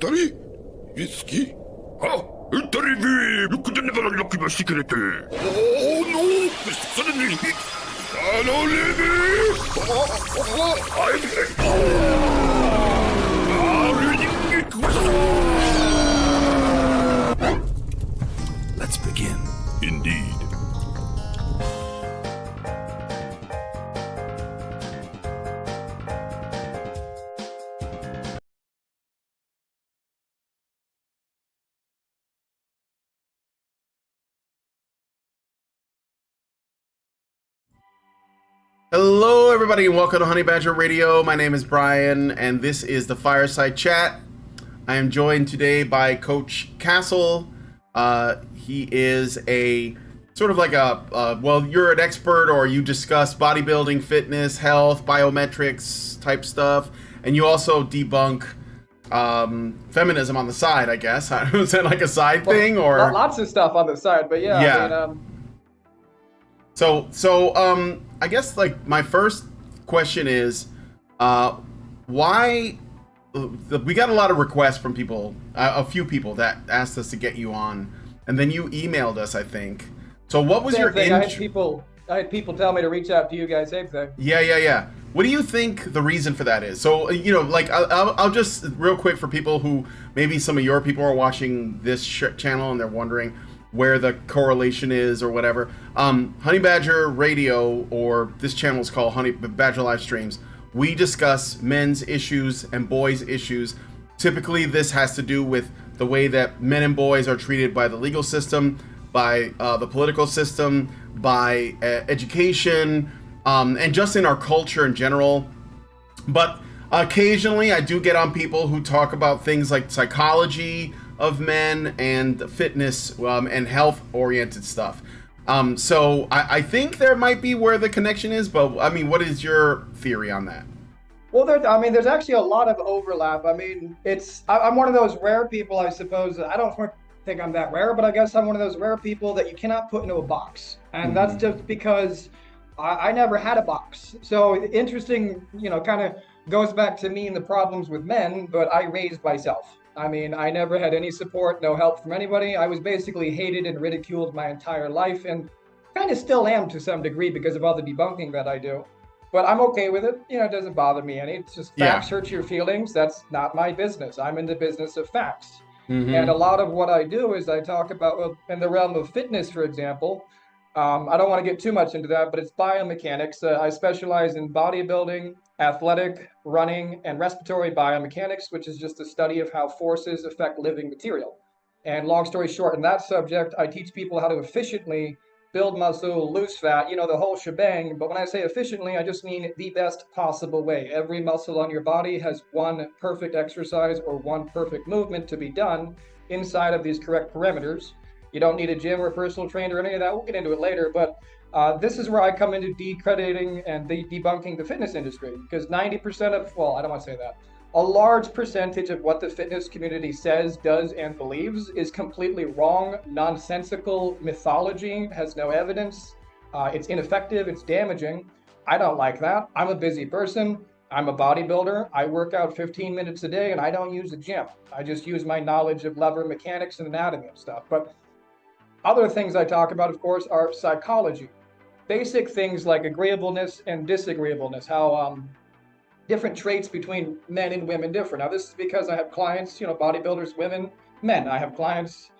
Italy? Whiskey? Ah, Italy me! You could never unlock my secret. Oh no! Suddenly, don't leave me! Let's begin. Indeed. Hello, everybody, and welcome to Honey Badger Radio. My name is Brian, and this is the Fireside Chat. I am joined today by Coach Castle. He is a sort of like well, you're an expert, or you discuss bodybuilding, fitness, health, biometrics type stuff, and you also debunk feminism on the side, I guess. Is that like a side thing, or lots of stuff on the side? But yeah. I mean, So I guess like my first question is, why we got a lot of requests from people, a few people that asked us to get you on, and then you emailed us, I think. So what was your thing. I had people tell me to reach out to you guys. Same thing. Yeah. What do you think the reason for that is? So, you know, like I'll just real quick for people who maybe some of your people are watching this channel and they're wondering where the correlation is or whatever. Honey Badger Radio, or this channel is called Honey Badger Live Streams. We discuss men's issues and boys' issues. Typically, this has to do with the way that men and boys are treated by the legal system, by the political system, by education, and just in our culture in general. But occasionally, I do get on people who talk about things like psychology of men and fitness and health-oriented stuff. So I think there might be where the connection is, but I mean, what is your theory on that? Well, there's actually a lot of overlap. I mean, I'm one of those rare people, I suppose. I don't think I'm that rare, but I guess I'm one of those rare people that you cannot put into a box. And that's just because I never had a box. So interesting, kind of goes back to me and the problems with men, but I raised myself. I mean, I never had any support, no help from anybody. I was basically hated and ridiculed my entire life, and kind of still am to some degree because of all the debunking that I do. But I'm okay with it. It doesn't bother me any. It's just facts hurt your feelings. That's not my business. I'm in the business of facts. And a lot of what I do is I talk about, in the realm of fitness, for example, I don't want to get too much into that, but it's biomechanics. I specialize in bodybuilding, athletic, running, and respiratory biomechanics, which is just a study of how forces affect living material. And long story short, in that subject, I teach people how to efficiently build muscle, lose fat, the whole shebang. But when I say efficiently, I just mean the best possible way. Every muscle on your body has one perfect exercise or one perfect movement to be done inside of these correct parameters. You don't need a gym or a personal trainer or any of that. We'll get into it later, but this is where I come into decrediting and debunking the fitness industry, because 90% of, well, I don't want to say that, a large percentage of what the fitness community says, does, and believes is completely wrong, nonsensical mythology, has no evidence, it's ineffective, it's damaging. I don't like that. I'm a busy person. I'm a bodybuilder. I work out 15 minutes a day, and I don't use a gym. I just use my knowledge of lever mechanics and anatomy and stuff. But other things I talk about, of course, are psychology. Basic things like agreeableness and disagreeableness, how different traits between men and women differ. Now, this is because I have clients, bodybuilders, women, men. I have clients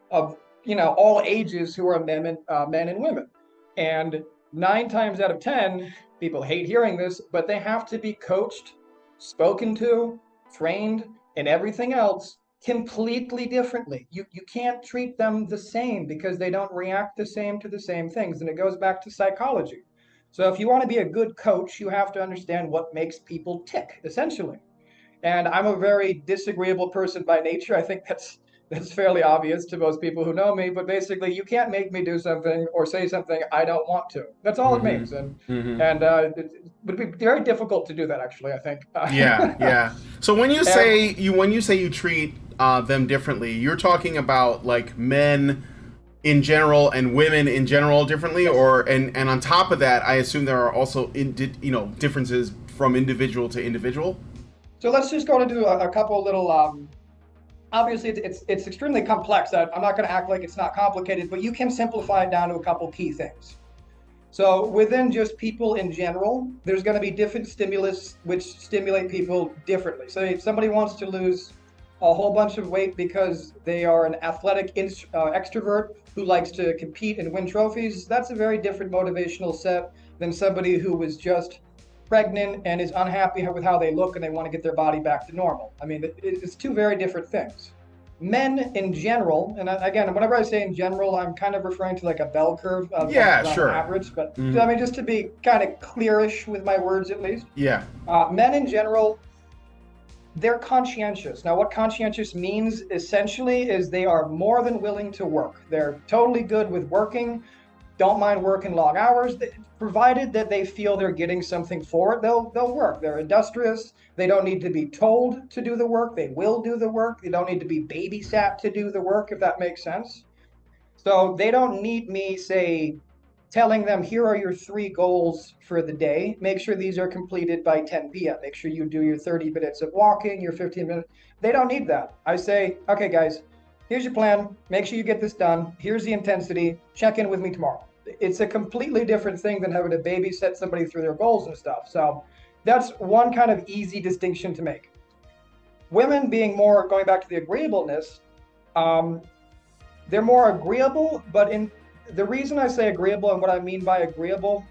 of, all ages who are men and women. And 9 times out of 10, people hate hearing this, but they have to be coached, spoken to, trained, and everything else completely differently. You can't treat them the same because they don't react the same to the same things. And it goes back to psychology. So if you want to be a good coach, you have to understand what makes people tick, essentially. And I'm a very disagreeable person by nature. I think that's fairly obvious to most people who know me, but basically you can't make me do something or say something I don't want to. That's all it means. And it would be very difficult to do that, actually, I think. Yeah. So when you say you treat them differently, you're talking about like men in general and women in general differently, or and on top of that, I assume there are also differences from individual to individual. So let's just go into a couple little obviously it's extremely complex. I'm not going to act like it's not complicated, but you can simplify it down to a couple key things. So within just people in general, there's going to be different stimulus which stimulate people differently. So if somebody wants to lose a whole bunch of weight because they are an athletic extrovert who likes to compete and win trophies, that's a very different motivational set than somebody who was just pregnant and is unhappy with how they look and they want to get their body back to normal. I mean, it's two very different things. Men in general, and again, whenever I say in general, I'm kind of referring to like a bell curve of sure. average, but I mean, just to be kind of clearish with my words at least. Yeah. Men in general, they're conscientious. Now, what conscientious means essentially is they are more than willing to work. They're totally good with working, don't mind working long hours, provided that they feel they're getting something for it, they'll work. They're industrious. They don't need to be told to do the work. They will do the work. They don't need to be babysat to do the work, if that makes sense. So they don't need me, say, telling them, here are your 3 goals for the day. Make sure these are completed by 10 p.m. Make sure you do your 30 minutes of walking, your 15 minutes. They don't need that. I say, okay, guys, here's your plan. Make sure you get this done. Here's the intensity. Check in with me tomorrow. It's a completely different thing than having to babysit somebody through their goals and stuff. So that's one kind of easy distinction to make. Women being more, going back to the agreeableness, they're more agreeable, but the reason I say agreeable and what I mean by agreeable,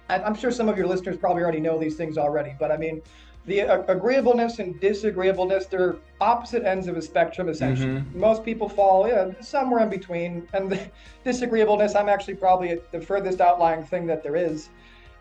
I'm sure some of your listeners probably already know these things already, but I mean, the agreeableness and disagreeableness, they're opposite ends of a spectrum, essentially. Most people fall somewhere in between, and the disagreeableness, I'm actually probably the furthest outlying thing that there is.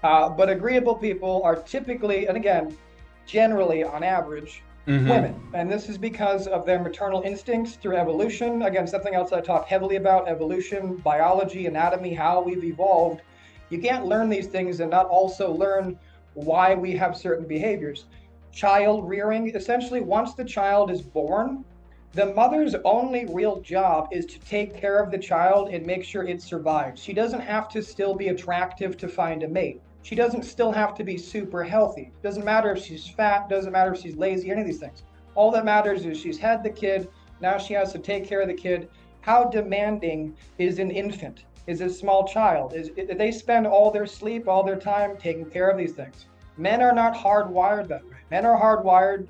But agreeable people are typically, and again, generally on average, women. And this is because of their maternal instincts through evolution. Again, something else I talk heavily about, evolution, biology, anatomy, how we've evolved. You can't learn these things and not also learn why we have certain behaviors. Child rearing, essentially once the child is born, the mother's only real job is to take care of the child and make sure it survives. She doesn't have to still be attractive to find a mate. She doesn't still have to be super healthy. It doesn't matter if she's fat, doesn't matter if she's lazy, any of these things. All that matters is she's had the kid, now she has to take care of the kid. How demanding is an infant? Is a small child? They spend all their sleep, all their time taking care of these things. Men are not hardwired that way. Men are hardwired,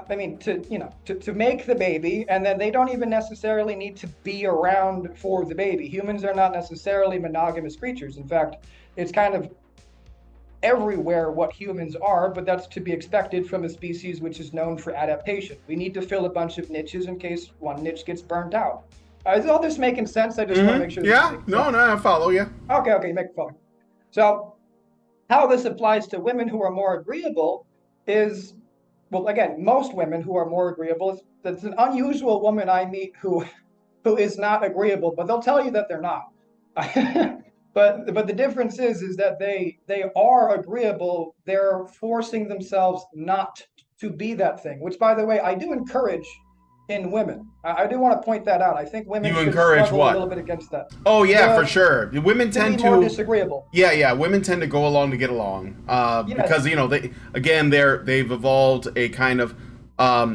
I mean, to make the baby, and then they don't even necessarily need to be around for the baby. Humans are not necessarily monogamous creatures. In fact, it's kind of everywhere what humans are, but that's to be expected from a species which is known for adaptation. We need to fill a bunch of niches in case one niche gets burnt out. Is all this making sense? I just want to make sure. No, I follow you. Okay, make it follow. So how this applies to women who are more agreeable is, well, again, most women who are more agreeable, it's an unusual woman I meet who is not agreeable, but they'll tell you that they're not. But the difference is that they are agreeable. They're forcing themselves not to be that thing, which, by the way, I do encourage in women. I do want to point that out. I think women should struggle a little bit against that. Oh yeah, for sure. Women tend to be more disagreeable. Yeah. Women tend to go along to get along, because they've evolved a kind of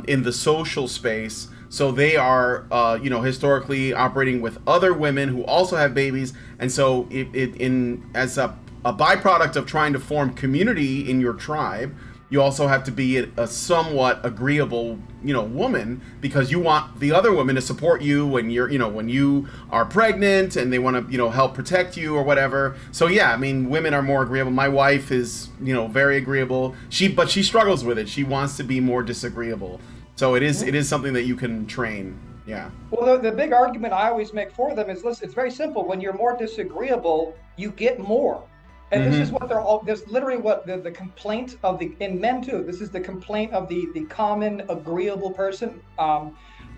in the social space. So they are historically operating with other women who also have babies, and so as a byproduct of trying to form community in your tribe, you also have to be a somewhat agreeable, woman, because you want the other women to support you when when you are pregnant, and they want to, help protect you or whatever. So yeah, I mean, women are more agreeable. My wife is, very agreeable. But she struggles with it. She wants to be more disagreeable. So it is something that you can train. Yeah. Well, the big argument I always make for them is, listen, it's very simple. When you're more disagreeable, you get more. And this is what this literally what the complaint of in men too, this is the complaint of the common agreeable person.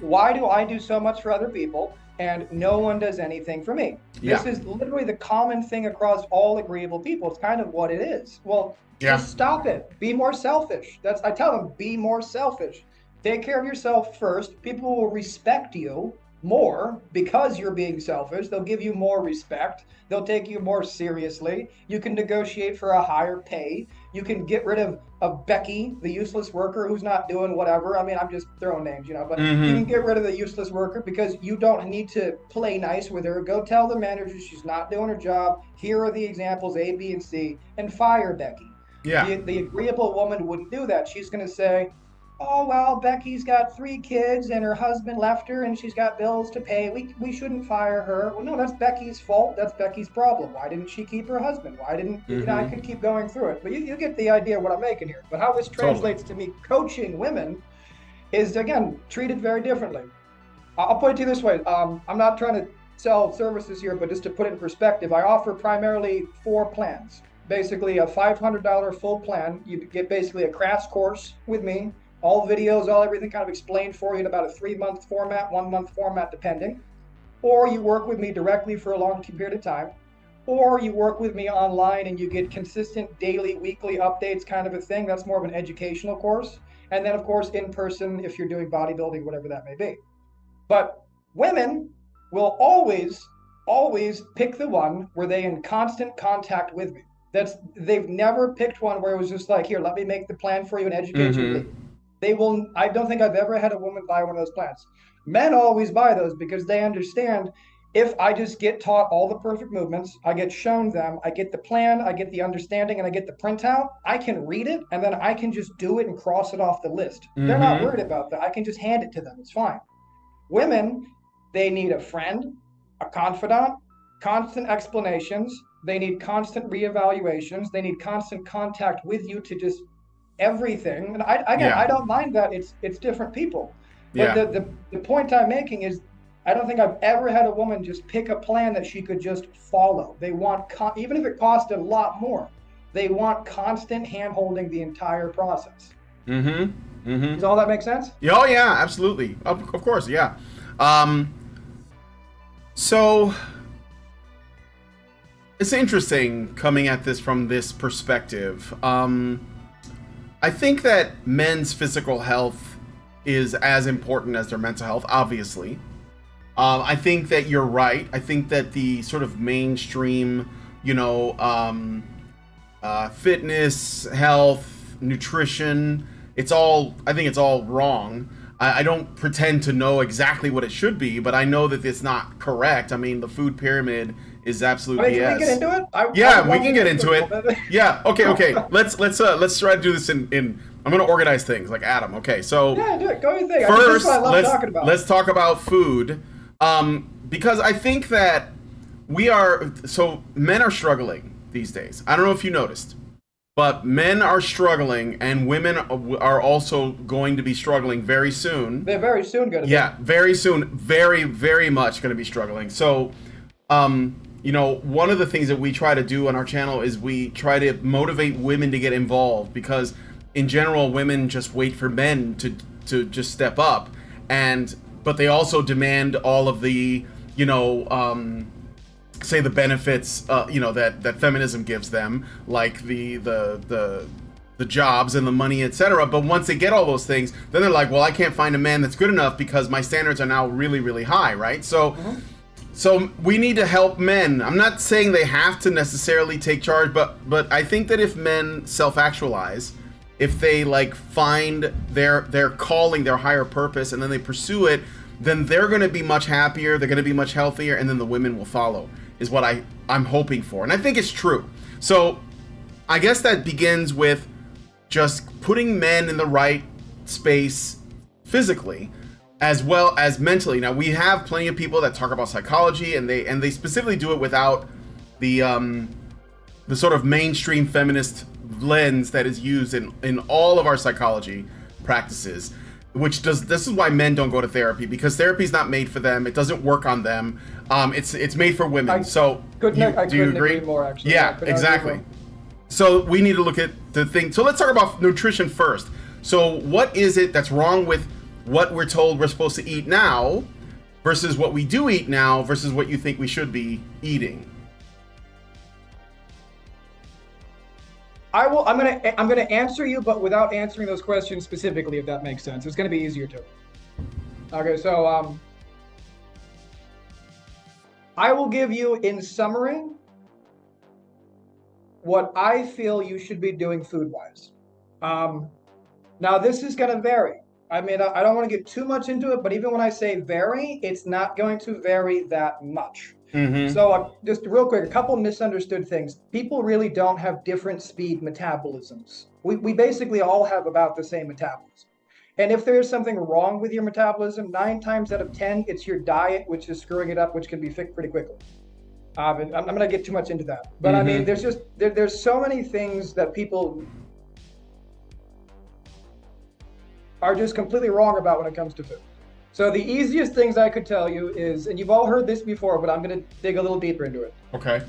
Why do I do so much for other people and no one does anything for me? Yeah. This is literally the common thing across all agreeable people. It's kind of what it is. Well, just stop it. Be more selfish. I tell them, be more selfish. Take care of yourself first. People will respect you more because you're being selfish. They'll give you more respect. They'll take you more seriously. You can negotiate for a higher pay. You can get rid of Becky, the useless worker who's not doing whatever. I mean, I'm just throwing names, but you can get rid of the useless worker because you don't need to play nice with her. Go tell the manager she's not doing her job. Here are the examples A, B, and C, and fire Becky. Yeah. The agreeable woman wouldn't do that. She's going to say, oh, well, Becky's got 3 kids and her husband left her and she's got bills to pay. We shouldn't fire her. Well, no, that's Becky's fault. That's Becky's problem. Why didn't she keep her husband? Why didn't, I could keep going through it. But you get the idea of what I'm making here. But how this translates to me coaching women is, again, treated very differently. I'll put it to you this way. I'm not trying to sell services here, but just to put it in perspective, I offer primarily 4 plans. Basically, a $500 full plan. You get basically a crash course with me. All videos, everything kind of explained for you in about a 3-month format, 1-month format, depending. Or you work with me directly for a long period of time. Or you work with me online and you get consistent daily, weekly updates kind of a thing. That's more of an educational course. And then, of course, in person if you're doing bodybuilding, whatever that may be. But women will always pick the one where they're in constant contact with me. They've never picked one where it was just like, here, let me make the plan for you and educate you. I don't think I've ever had a woman buy one of those plans. Men always buy those because they understand if I just get taught all the perfect movements, I get shown them, I get the plan, I get the understanding, and I get the printout, I can read it, and then I can just do it and cross it off the list. They're not worried about that. I can just hand it to them. It's fine. Women, they need a friend, a confidant, constant explanations. They need constant reevaluations. They need constant contact with you to just everything. And I don't mind that it's different people. But the point I'm making is I don't think I've ever had a woman just pick a plan that she could just follow. They want, even if it cost a lot more, they want constant hand-holding the entire process. Does all that make sense? Oh yeah, absolutely. Of course, yeah. So it's interesting coming at this from this perspective. I think that men's physical health is as important as their mental health, obviously. I think that you're right. I think that the sort of mainstream, fitness, health, nutrition, I think it's all wrong. I don't pretend to know exactly what it should be, but I know that it's not correct. I mean, the food pyramid is absolute BS. Can we get into it? We can get into it. Yeah. Okay. Let's try to do this in. I'm gonna organize things like Adam. Okay. So yeah, do it. Go your thing. First, I love talking about. Let's talk about food, because I think that men are struggling these days. I don't know if you noticed, but men are struggling, and women are also going to be struggling very soon. They're very soon going to be. Yeah, very soon, very, very much going to be struggling. So, one of the things that we try to do on our channel is we try to motivate women to get involved, because in general, women just wait for men to just step up, but they also demand all of the, say the benefits, that feminism gives them, like the jobs and the money, etc. But once they get all those things, then they're like, well, I can't find a man that's good enough because my standards are now really, really high, right? So, so we need to help men. I'm not saying they have to necessarily take charge, but I think that if men self-actualize, if they find their calling, their higher purpose, and then they pursue it, then they're going to be much happier, they're going to be much healthier, and then the women will follow, is what I'm hoping for. And I think it's true. So I guess that begins with just putting men in the right space physically as well as mentally. Now, we have plenty of people that talk about psychology, and they specifically do it without the sort of mainstream feminist lens that is used in all of our psychology practices. This is why men don't go to therapy, because therapy is not made for them. It doesn't work on them. It's made for women. Do you agree? More, actually. Yeah, exactly. So we need to look at the thing. So let's talk about nutrition first. So what is it that's wrong with what we're told we're supposed to eat now versus what we do eat now versus what you think we should be eating? I'm gonna answer you, but without answering those questions specifically, if that makes sense. It's gonna be easier to. Okay, so I will give you in summary what I feel you should be doing food-wise. Now, this is going to vary. I mean, I don't want to get too much into it, but even when I say vary, it's not going to vary that much. So just real quick, a couple misunderstood things. People really don't have different speed metabolisms. We basically all have about the same metabolism. And if there's something wrong with your metabolism, 9 times out of 10, it's your diet, which is screwing it up, which can be fixed pretty quickly. I'm not going to get too much into that. But I mean, there's so many things that people are just completely wrong about when it comes to food. So the easiest things I could tell you is, and you've all heard this before, but I'm going to dig a little deeper into it. Okay.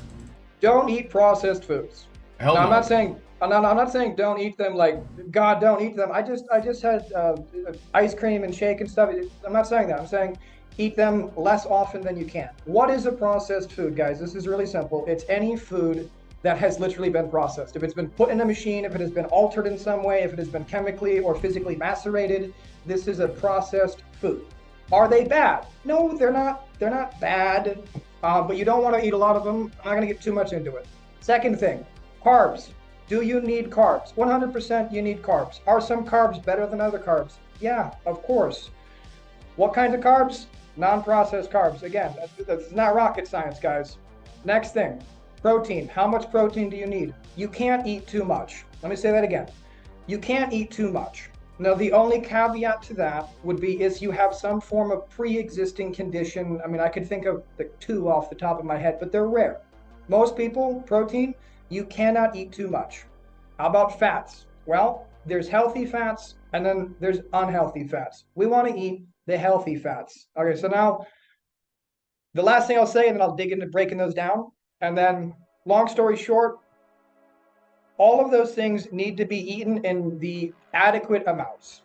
Don't eat processed foods. Hell now, no. I'm not saying don't eat them like God, don't eat them. I just had ice cream and shake and stuff. I'm not saying that. I'm saying eat them less often than you can. What is a processed food, guys? This is really simple. It's any food that has literally been processed. If it's been put in a machine, if it has been altered in some way, if it has been chemically or physically macerated, this is a processed food. Are they bad? No, they're not. They're not bad, but you don't want to eat a lot of them. I'm not going to get too much into it. Second thing, carbs. Do you need carbs? 100% you need carbs. Are some carbs better than other carbs? Yeah, of course. What kinds of carbs? Non-processed carbs. Again, that's not rocket science, guys. Next thing, protein. How much protein do you need? You can't eat too much. Let me say that again. You can't eat too much. Now, the only caveat to that would be if you have some form of pre-existing condition. I mean, I could think of the 2 off the top of my head, but they're rare. Most people, protein, you cannot eat too much. How about fats? Well, there's healthy fats and then there's unhealthy fats. We want to eat the healthy fats. Okay, so now the last thing I'll say, and then I'll dig into breaking those down. And then, long story short, all of those things need to be eaten in the adequate amounts.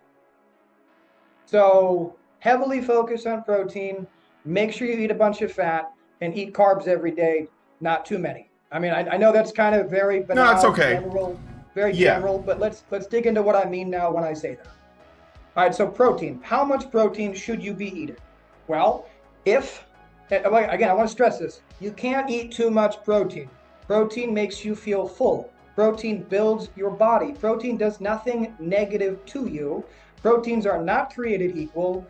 So heavily focus on protein, make sure you eat a bunch of fat, and eat carbs every day, not too many. I mean, I know that's kind of very banal, No, it's okay. general, but let's dig into what I mean now when I say that. All right, so protein. How much protein should you be eating? Well, again, I want to stress this. You can't eat too much protein. Protein makes you feel full. Protein builds your body. Protein does nothing negative to you. Proteins are not created equal.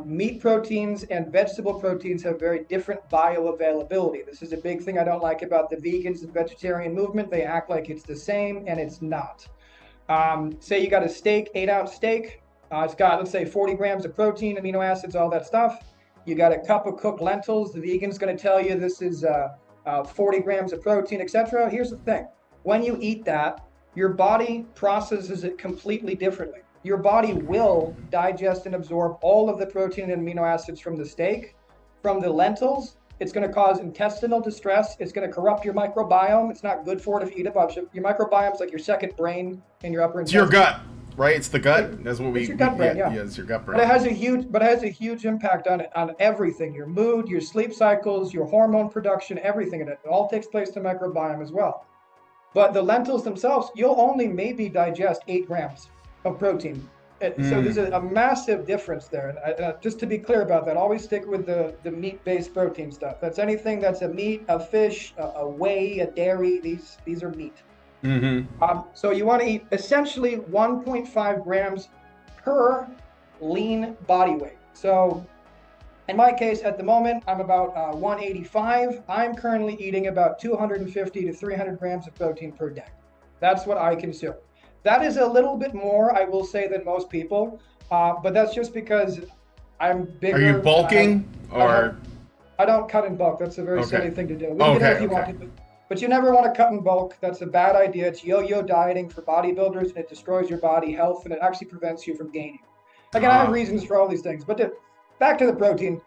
Meat proteins and vegetable proteins have very different bioavailability. This is a big thing I don't like about the vegans and vegetarian movement. They act like it's the same, and it's not. Say you got a steak, 8-ounce steak. It's got, let's say, 40 grams of protein, amino acids, all that stuff. You got a cup of cooked lentils. The vegan's going to tell you this is 40 grams of protein, etc. Here's the thing. When you eat that, your body processes it completely differently. Your body will digest and absorb all of the protein and amino acids from the steak. From the lentils, it's going to cause intestinal distress. It's going to corrupt your microbiome. It's not good for it if you eat a bunch of. Your microbiome is like your second brain in your upper intestine. It's your gut, right? It's the gut. That's what it's your gut brain, yeah. Yeah, it's your gut brain. But it has a huge impact on everything. Your mood, your sleep cycles, your hormone production, everything in it. It all takes place in the microbiome as well. But the lentils themselves, you'll only maybe digest 8 grams of protein. So there's a massive difference there. And just to be clear about that, always stick with the meat-based protein stuff. That's anything that's a meat, a fish, a whey, a dairy. These are meat. So you want to eat essentially 1.5 grams per lean body weight. So in my case, at the moment, I'm about 185. I'm currently eating about 250 to 300 grams of protein per day. That's what I consume. That is a little bit more, I will say, than most people, but that's just because I'm bigger. Are you bulking, or? I don't cut in bulk. That's a very silly thing to do. We can do that if you want to, but you never want to cut in bulk. That's a bad idea. It's yo-yo dieting for bodybuilders, and it destroys your body health, and it actually prevents you from gaining. Again, I have reasons for all these things, but back to the protein.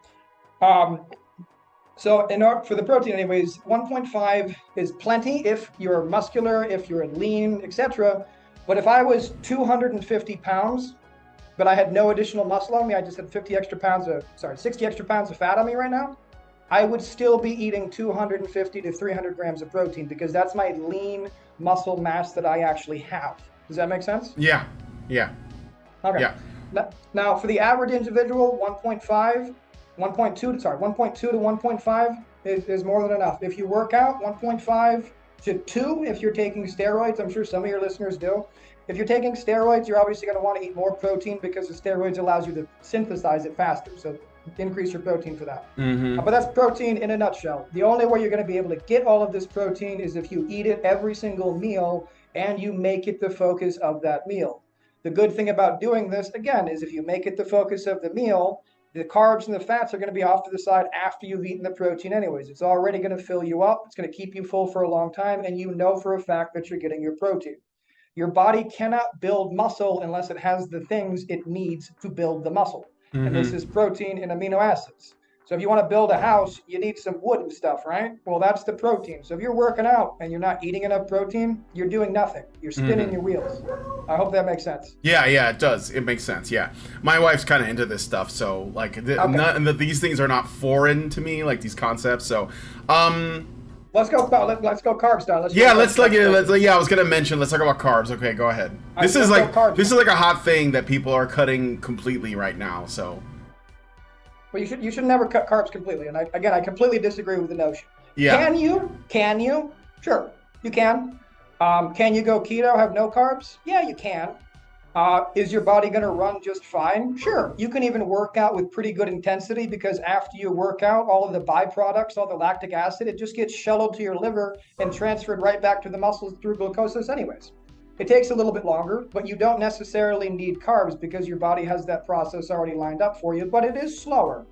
So for the protein anyways, 1.5 is plenty if you're muscular, if you're lean, etc. But if I was 250 pounds, but I had no additional muscle on me, I just had 60 extra pounds of fat on me right now, I would still be eating 250 to 300 grams of protein because that's my lean muscle mass that I actually have. Does that make sense? Yeah. Okay. Yeah. Now, for the average individual, 1.2 to 1.5 is more than enough. If you work out, 1.5 to 2 if you're taking steroids. I'm sure some of your listeners do. If you're taking steroids, you're obviously going to want to eat more protein because the steroids allows you to synthesize it faster. So increase your protein for that. But that's protein in a nutshell. The only way you're going to be able to get all of this protein is if you eat it every single meal and you make it the focus of that meal. The good thing about doing this, again, is if you make it the focus of the meal, the carbs and the fats are going to be off to the side after you've eaten the protein anyways. It's already going to fill you up. It's going to keep you full for a long time. And you know for a fact that you're getting your protein. Your body cannot build muscle unless it has the things it needs to build the muscle. And this is protein and amino acids. So if you want to build a house, you need some wood and stuff, right? Well, that's the protein. So if you're working out and you're not eating enough protein, you're doing nothing. You're spinning your wheels. I hope that makes sense. Yeah, it does. It makes sense. Yeah, my wife's kind of into this stuff, so like, these things are not foreign to me, like these concepts. So, let's go carb style. I was gonna mention. Let's talk about carbs. Okay, go ahead. This is like a hot thing that people are cutting completely right now. So. Well, you should never cut carbs completely. And I completely disagree with the notion. Yeah. Can you? Sure, you can. Can you go keto, have no carbs? Yeah, you can. Is your body going to run just fine? Sure. You can even work out with pretty good intensity because after you work out, all of the byproducts, all the lactic acid, it just gets shuttled to your liver and transferred right back to the muscles through glucosis anyways. It takes a little bit longer, but you don't necessarily need carbs because your body has that process already lined up for you, but it is slower.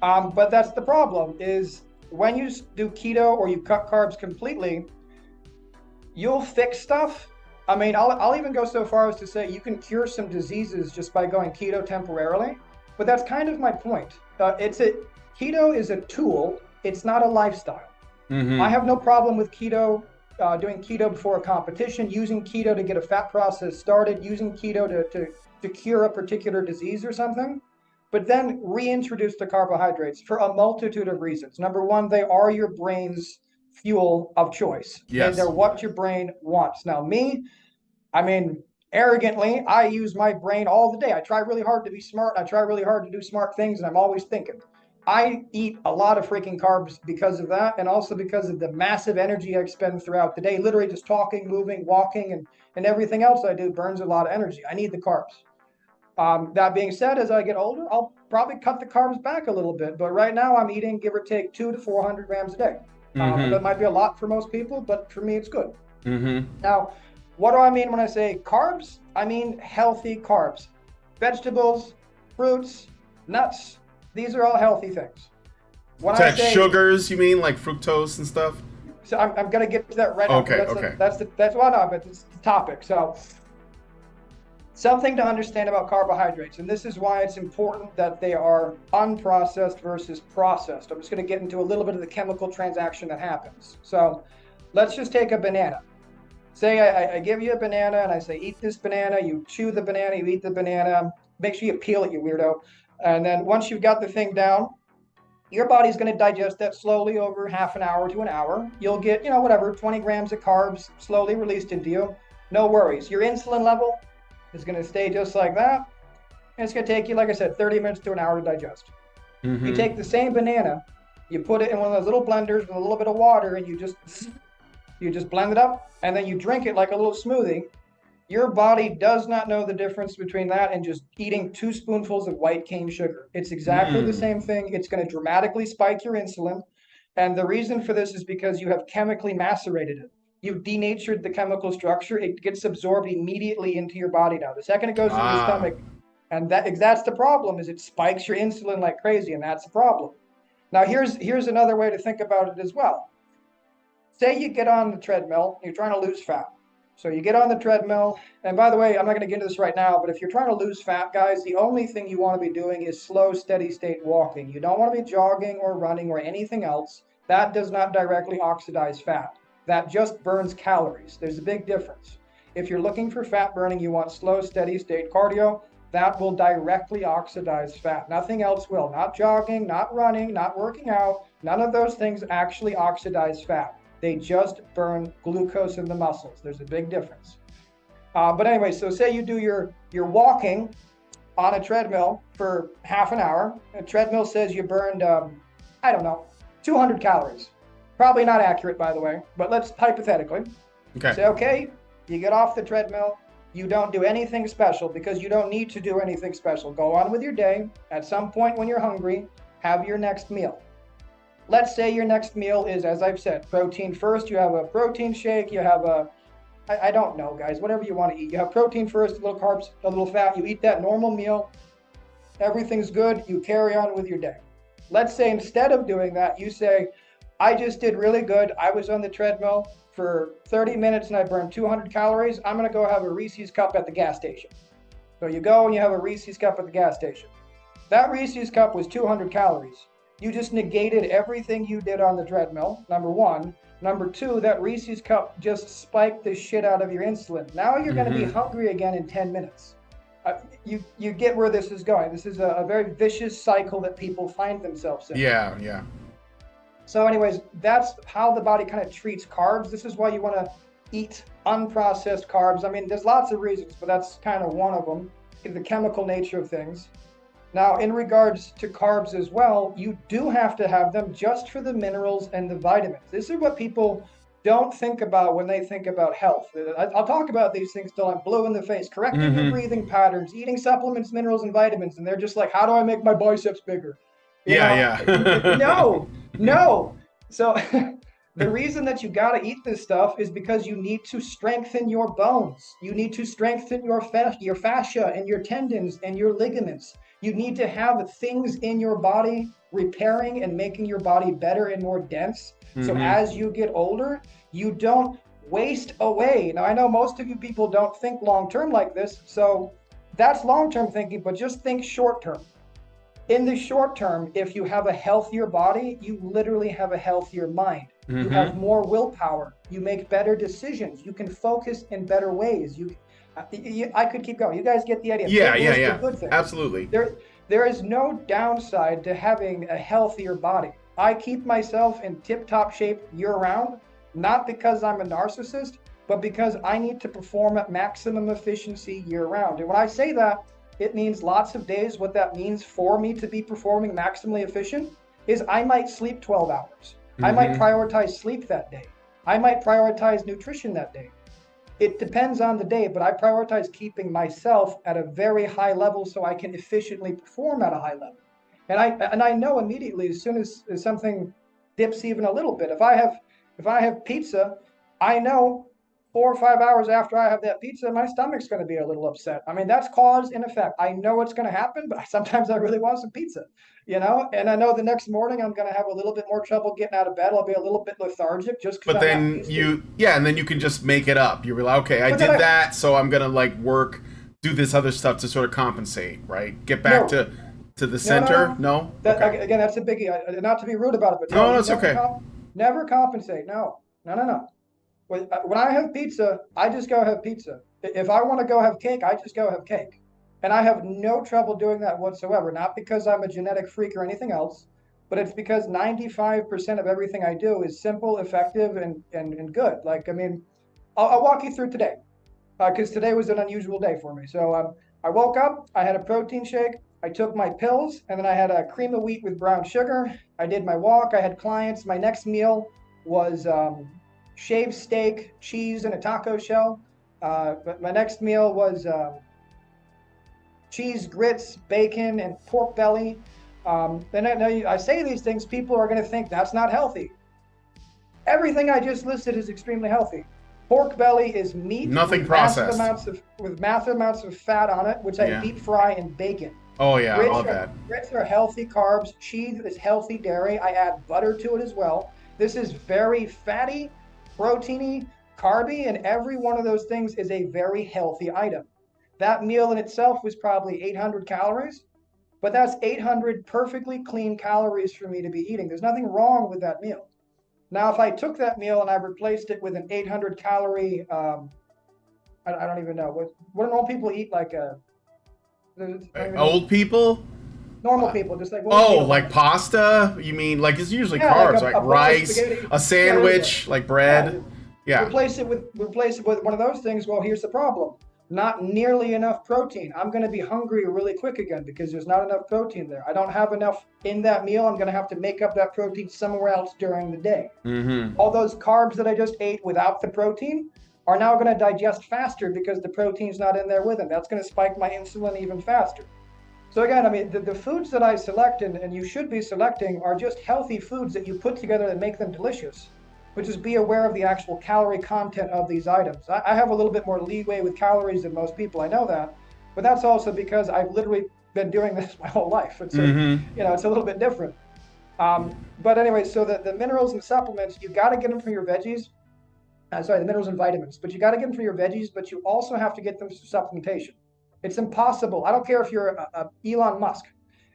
But that's the problem is when you do keto or you cut carbs completely, you'll fix stuff. I mean, I'll even go so far as to say you can cure some diseases just by going keto temporarily, but that's kind of my point. Keto is a tool. It's not a lifestyle. I have no problem with keto. Doing keto before a competition, using keto to get a fat process started, using keto to cure a particular disease or something, but then reintroduce the carbohydrates for a multitude of reasons. Number one, they are your brain's fuel of choice. Yes. And they're what your brain wants. Now arrogantly, I use my brain all the day. I try really hard to be smart. I try really hard to do smart things, and I'm always thinking. I eat a lot of freaking carbs because of that, and also because of the massive energy I expend throughout the day. Literally just talking, moving, walking, and everything else I do burns a lot of energy. I need the carbs. That being said, as I get older, I'll probably cut the carbs back a little bit. But right now I'm eating, give or take, 200 to 400 grams a day. That might be a lot for most people, but for me, it's good. Now, what do I mean when I say carbs? I mean healthy carbs. Vegetables, fruits, nuts. These are all healthy things. When I say sugars, you mean like fructose and stuff? So I'm going to get to that right now. Okay. That's one of it. It's the topic. So something to understand about carbohydrates, and this is why it's important that they are unprocessed versus processed. I'm just going to get into a little bit of the chemical transaction that happens. So let's just take a banana. Say I give you a banana and I say, eat this banana. You chew the banana, you eat the banana. Make sure you peel it, you weirdo. And then once you've got the thing down, your body's going to digest that slowly over half an hour to an hour. You'll get, 20 grams of carbs slowly released into you. No worries. Your insulin level is going to stay just like that. And it's going to take you, like I said, 30 minutes to an hour to digest. You take the same banana, you put it in one of those little blenders with a little bit of water, and you just blend it up, and then you drink it like a little smoothie. Your body does not know the difference between that and just eating 2 spoonfuls of white cane sugar. It's exactly the same thing. It's going to dramatically spike your insulin. And the reason for this is because you have chemically macerated it. You've denatured the chemical structure. It gets absorbed immediately into your body now. The second it goes into your stomach, and that's the problem, is it spikes your insulin like crazy, and that's the problem. Now, here's another way to think about it as well. Say you get on the treadmill, you're trying to lose fat. So you get on the treadmill, and by the way, I'm not going to get into this right now, but if you're trying to lose fat, guys, the only thing you want to be doing is slow, steady state walking. You don't want to be jogging or running or anything else. That does not directly oxidize fat. That just burns calories. There's a big difference. If you're looking for fat burning, you want slow, steady state cardio. That will directly oxidize fat. Nothing else will. Not jogging, not running, not working out. None of those things actually oxidize fat. They just burn glucose in the muscles. There's a big difference. But anyway, so say you do your walking on a treadmill for half an hour. A treadmill says you burned, 200 calories. Probably not accurate, by the way, but let's hypothetically Okay. say, okay, you get off the treadmill, you don't do anything special because you don't need to do anything special. Go on with your day. At some point when you're hungry, have your next meal. Let's say your next meal is, as I've said, protein first. You have a protein shake. You have I don't know, guys, whatever you want to eat. You have protein first, a little carbs, a little fat. You eat that normal meal. Everything's good. You carry on with your day. Let's say instead of doing that, you say, I just did really good. I was on the treadmill for 30 minutes and I burned 200 calories. I'm going to go have a Reese's cup at the gas station. So you go and you have a Reese's cup at the gas station. That Reese's cup was 200 calories. You just negated everything you did on the treadmill, number one. Number two, that Reese's cup just spiked the shit out of your insulin. Now you're going to be hungry again in 10 minutes. You get where this is going. This is a very vicious cycle that people find themselves in. Yeah. So anyways, that's how the body kind of treats carbs. This is why you want to eat unprocessed carbs. I mean, there's lots of reasons, but that's kind of one of them, the chemical nature of things. Now, in regards to carbs as well, you do have to have them just for the minerals and the vitamins. This is what people don't think about when they think about health. I'll talk about these things till I'm blue in the face, correcting your breathing patterns, eating supplements, minerals, and vitamins. And they're just like, how do I make my biceps bigger? No. So the reason that you got to eat this stuff is because you need to strengthen your bones. You need to strengthen your fascia and your tendons and your ligaments. You need to have things in your body repairing and making your body better and more dense. So as you get older, you don't waste away. Now, I know most of you people don't think long-term like this. So that's long-term thinking, but just think short-term. In the short term, if you have a healthier body, you literally have a healthier mind. You have more willpower. You make better decisions. You can focus in better ways. I could keep going. You guys get the idea. Yeah. Good things. Absolutely. There is no downside to having a healthier body. I keep myself in tip-top shape year-round, not because I'm a narcissist, but because I need to perform at maximum efficiency year-round. And when I say that, it means lots of days. What that means for me to be performing maximally efficient is I might sleep 12 hours. I might prioritize sleep that day. I might prioritize nutrition that day. It depends on the day, but I prioritize keeping myself at a very high level so I can efficiently perform at a high level. And I know immediately as soon as something dips even a little bit. If I have pizza, I know 4 or 5 hours after I have that pizza, my stomach's going to be a little upset. I mean, that's cause and effect. I know it's going to happen, but sometimes I really want some pizza, and I know the next morning I'm going to have a little bit more trouble getting out of bed. I'll be a little bit lethargic just because. But then and then you can just make it up. You'll be like, okay, I did that, so I'm going to do this other stuff to sort of compensate, right? Get back to the center. No? Again, that's a biggie. Not to be rude about it, but no, it's okay. Never compensate. No. When I have pizza, I just go have pizza. If I want to go have cake, I just go have cake. And I have no trouble doing that whatsoever. Not because I'm a genetic freak or anything else, but it's because 95% of everything I do is simple, effective, and good. I'll walk you through today because today was an unusual day for me. So I woke up, I had a protein shake, I took my pills, and then I had a cream of wheat with brown sugar. I did my walk, I had clients. My next meal was shaved steak, cheese, and a taco shell. But my next meal was cheese grits, bacon, and pork belly. Then I say these things, people are going to think that's not healthy. Everything I just listed is extremely healthy. Pork belly is meat nothing processed with massive amounts of fat on it, which I deep fry in bacon. Oh yeah, all that. Grits are healthy carbs. Cheese is healthy dairy. I add butter to it as well. This is very fatty, proteiny, carby, and every one of those things is a very healthy item. That meal in itself was probably 800 calories, but that's 800 perfectly clean calories for me to be eating. There's nothing wrong with that meal. Now, if I took that meal and I replaced it with an 800 calorie, I don't even know, what do normal people eat old people? Normal people, just like like pasta? You mean it's usually carbs, like rice, a sandwich, like bread. Yeah. Replace it with one of those things. Well, here's the problem. not nearly enough protein. I'm going to be hungry really quick again because there's not enough protein there. I don't have enough in that meal. I'm going to have to make up that protein somewhere else during the day. All those carbs that I just ate without the protein are now going to digest faster because the protein's not in there with them. That's going to spike my insulin even faster. So again, I mean, the foods that I select and you should be selecting are just healthy foods that you put together that make them delicious. But just be aware of the actual calorie content of these items. I have a little bit more leeway with calories than most people, I know that, but that's also because I've literally been doing this my whole life. It's it's a little bit different. But anyway, so the minerals and supplements, you got to get them from your veggies. The minerals and vitamins, but you got to get them from your veggies, but you also have to get them through supplementation. It's impossible. I don't care if you're a Elon Musk.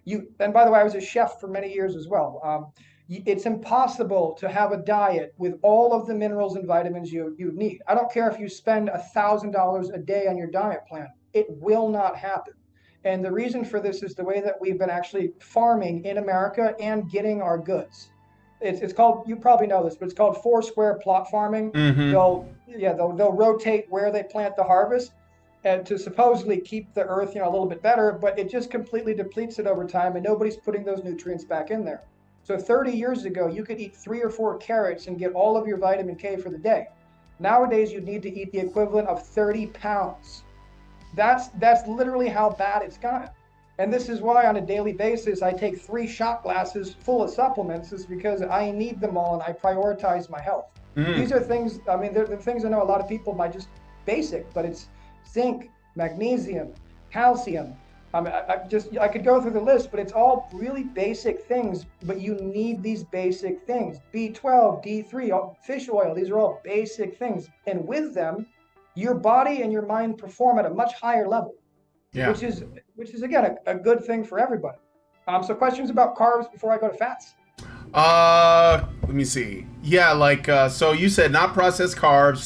And by the way, I was a chef for many years as well. It's impossible to have a diet with all of the minerals and vitamins you need. I don't care if you spend $1,000 a day on your diet plan. It will not happen. And the reason for this is the way that we've been actually farming in America and getting our goods. It's called, you probably know this, but it's called 4-square plot farming. They'll rotate where they plant the harvest and to supposedly keep the earth, a little bit better, but it just completely depletes it over time and nobody's putting those nutrients back in there. So 30 years ago, you could eat 3 or 4 carrots and get all of your vitamin K for the day. Nowadays, you need to eat the equivalent of 30 pounds. That's literally how bad it's gotten. And this is why on a daily basis, I take 3 shot glasses full of supplements, is because I need them all and I prioritize my health. These are things, I mean, they're things I know a lot of people might just basic, but it's zinc, magnesium, calcium. I could go through the list, but it's all really basic things, but you need these basic things. B12, D3, fish oil, these are all basic things. And with them, your body and your mind perform at a much higher level, which is again, a good thing for everybody. So questions about carbs before I go to fats? Let me see. Yeah, so you said not processed carbs.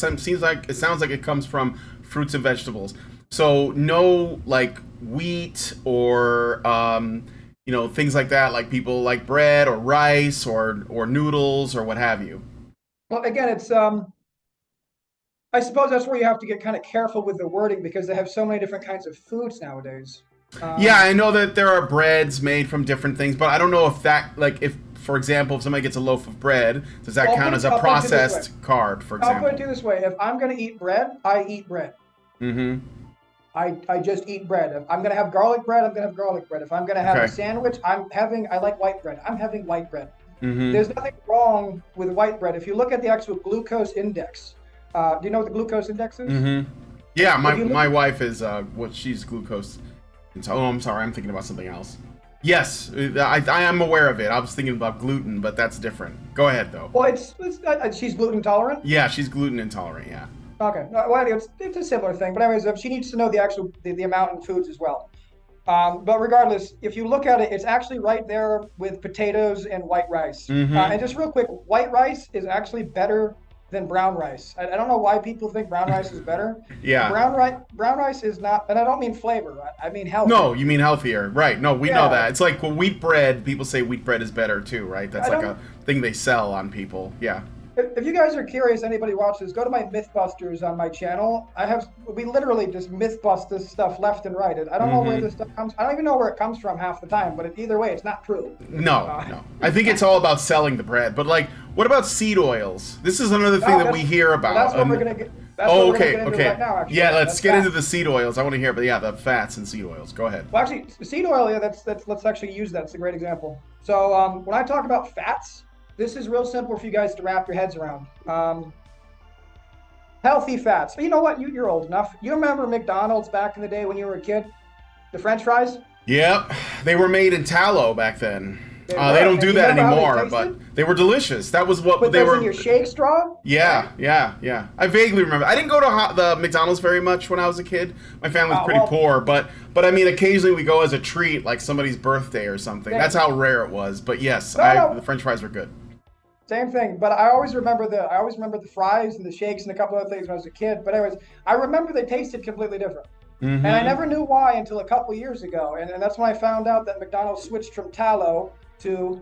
It sounds like it comes from fruits and vegetables. So no, wheat or things like that, like people like bread or rice or noodles or what have you. Well, again, it's I suppose that's where you have to get kind of careful with the wording because they have so many different kinds of foods nowadays. Yeah, I know that there are breads made from different things, but I don't know if that, if for example, if somebody gets a loaf of bread, does that count as a processed carb, for example? I'll put it this way: if I'm going to eat bread, I eat bread. I just eat bread. If I'm going to have garlic bread, I'm going to have garlic bread. If I'm going to have a sandwich, I like white bread. I'm having white bread. There's nothing wrong with white bread. If you look at the actual glucose index, do you know what the glucose index is? Yeah, my wife is, she's glucose. Oh, I'm sorry, I'm thinking about something else. Yes, I am aware of it. I was thinking about gluten, but that's different. Go ahead, though. Well, she's gluten intolerant? Yeah, she's gluten intolerant, yeah. Okay, well, it's a similar thing. But anyways, she needs to know the amount in foods as well. But regardless, if you look at it, it's actually right there with potatoes and white rice. And just real quick, white rice is actually better than brown rice. I don't know why people think brown rice is better. Yeah. Brown rice is not, and I don't mean flavor. I mean healthy. No, you mean healthier, right? No, we know that. It's like wheat bread. People say wheat bread is better too, right? That's like a thing they sell on people. Yeah. If you guys are curious, anybody watches, go to my Mythbusters on my channel. We literally just mythbust this stuff left and right. I don't know where this stuff comes. I don't even know where it comes from half the time. But either way, it's not true. No. I think it's all about selling the bread. But what about seed oils? This is another thing that we hear about. That's what we're gonna get. That's what we're gonna get into right now, actually. Yeah, let's get into the seed oils. I want to hear, but the fats and seed oils. Go ahead. Well, actually, seed oil. Yeah, let's actually use that. It's a great example. So when I talk about fats, this is real simple for you guys to wrap your heads around. Healthy fats. You know what? You're old enough. You remember McDonald's back in the day when you were a kid? The French fries? Yep. They were made in tallow back then. They don't do that anymore, but they were delicious. That was what they were. In your shake straw? Yeah. I vaguely remember. I didn't go to the McDonald's very much when I was a kid. My family was pretty poor, but I mean, occasionally we go as a treat, like somebody's birthday or something. That's how rare it was. But yes, the French fries were good. Same thing, but I always remember the fries and the shakes and a couple other things when I was a kid. But anyways, I remember they tasted completely different. And I never knew why until a couple years ago. And that's when I found out that McDonald's switched from tallow to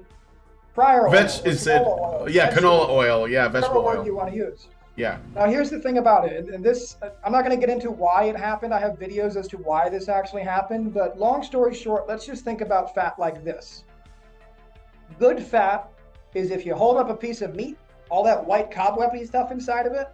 fryer oil. Canola oil. Yeah, vegetable oil. Whatever word you want to use. Yeah. Now, here's the thing about it, and this, I'm not going to get into why it happened. I have videos as to why this actually happened, but long story short, let's just think about fat like this. Good fat is if you hold up a piece of meat, all that white cobwebby stuff inside of it,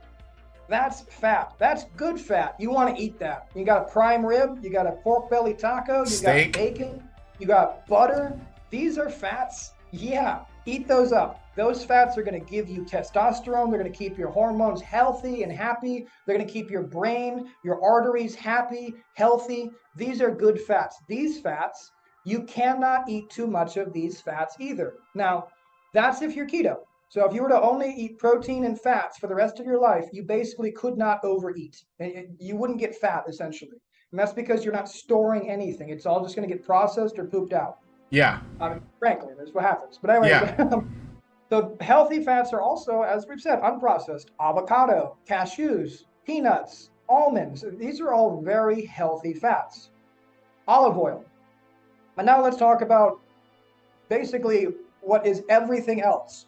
that's fat. That's good fat. You want to eat that. You got a prime rib, you got a pork belly taco, you Steak. got bacon, you got butter. These are fats. Yeah, eat those up. Those fats are going to give you testosterone. They're going to keep your hormones healthy and happy. They're going to keep your brain, your arteries happy, healthy. These are good fats. These fats, you cannot eat too much of these fats either. Now, that's if you're keto. So if you were to only eat protein and fats for the rest of your life, you basically could not overeat. You wouldn't get fat, essentially. And that's because you're not storing anything. It's all just going to get processed or pooped out. Yeah. Frankly, that's what happens. But anyway, Yeah. so healthy fats are also, as we've said, unprocessed. Avocado, cashews, peanuts, almonds. These are all very healthy fats. Olive oil. And now let's talk about basically what is everything else.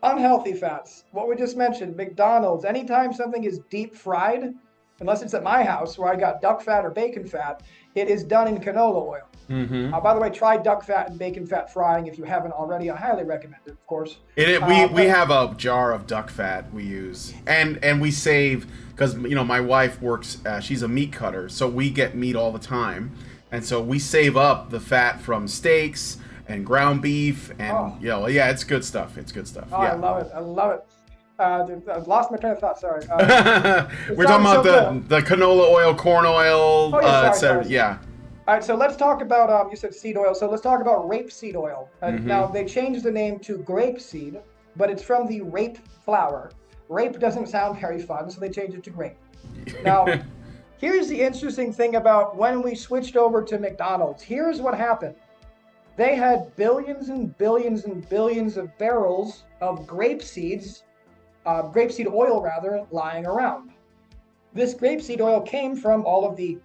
Unhealthy fats. What we just mentioned, McDonald's. Anytime something is deep fried, unless it's at my house where I got duck fat or bacon fat, it is done in canola oil. Mm-hmm. By the way, try duck fat and bacon fat frying if you haven't already. I highly recommend it, of course. We have a jar of duck fat we use, and we save because my wife works. She's a meat cutter, so we get meat all the time, and so we save up the fat from steaks and ground beef, and yeah, it's good stuff. It's good stuff. Oh, yeah. I love it. I love it. I've lost my train of thought. Sorry. We're talking about the canola oil, corn oil, etc. Yeah. All right, so let's talk about, you said seed oil, so let's talk about rapeseed oil. Mm-hmm. Now, they changed the name to grapeseed, but it's from the rape flower. Rape doesn't sound very fun, so they changed it to grape. Now, here's the interesting thing about when we switched over to McDonald's. Here's what happened. They had billions and billions and billions of barrels of grapeseed oil rather, lying around. This grapeseed oil came from all of the